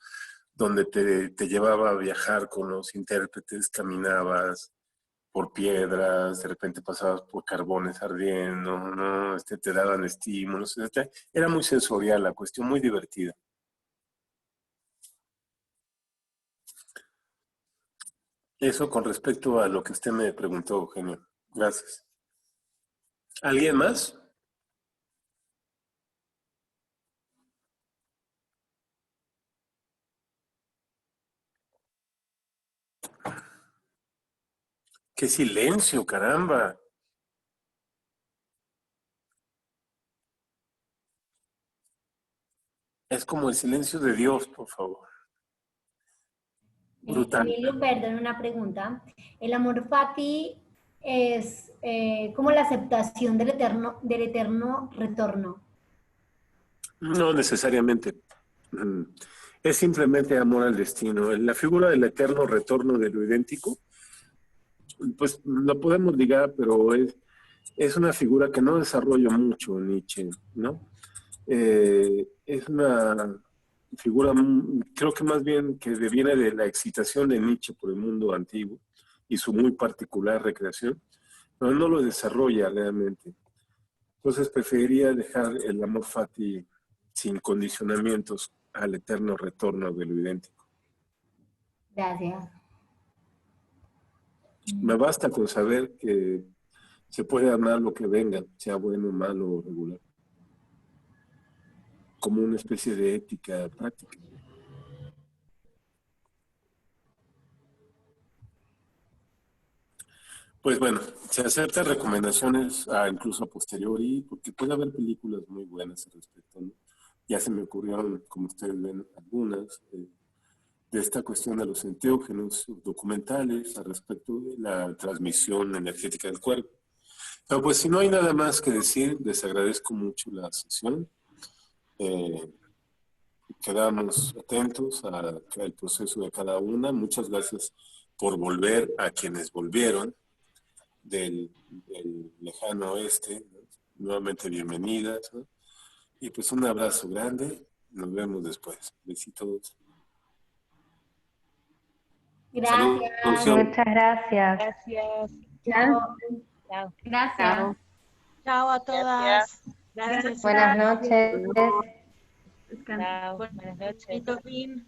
donde te llevaba a viajar con los intérpretes, caminabas por piedras, de repente pasabas por carbones ardiendo, ¿no? Te daban estímulos, era muy sensorial la cuestión, muy divertida. Eso con respecto a lo que usted me preguntó, Eugenio. Gracias. ¿Alguien más? ¡Qué silencio, caramba! Es como el silencio de Dios, por favor. Brutal. Emilio, perdón, una pregunta. ¿El amor fati es como la aceptación del eterno retorno? No necesariamente. Es simplemente amor al destino. La figura del eterno retorno de lo idéntico, pues lo podemos ligar, pero es una figura que no desarrolla mucho Nietzsche, ¿no? Es una figura, creo que más bien que deviene de la excitación de Nietzsche por el mundo antiguo y su muy particular recreación, pero no lo desarrolla realmente. Entonces preferiría dejar el amor fati sin condicionamientos al eterno retorno de lo idéntico. Gracias. Me basta con saber que se puede amar lo que venga, sea bueno, malo o regular, como una especie de ética práctica. Pues bueno, se aceptan recomendaciones incluso a posteriori, porque puede haber películas muy buenas al respecto, ¿no? Ya se me ocurrieron, como ustedes ven, algunas de esta cuestión de los enteógenos documentales al respecto de la transmisión energética del cuerpo. Pero pues si no hay nada más que decir, les agradezco mucho la sesión. Quedamos atentos al proceso de cada una. Muchas gracias por volver a quienes volvieron del lejano oeste, ¿no? Nuevamente bienvenidas, ¿no? Y pues un abrazo grande, nos vemos después. Besitos. Gracias. Saludos. Muchas gracias. Gracias. Chao. Chao. Gracias. Chao. Chao a todas. Gracias. Buenas noches. Chao. Buenas noches. Bonito fin.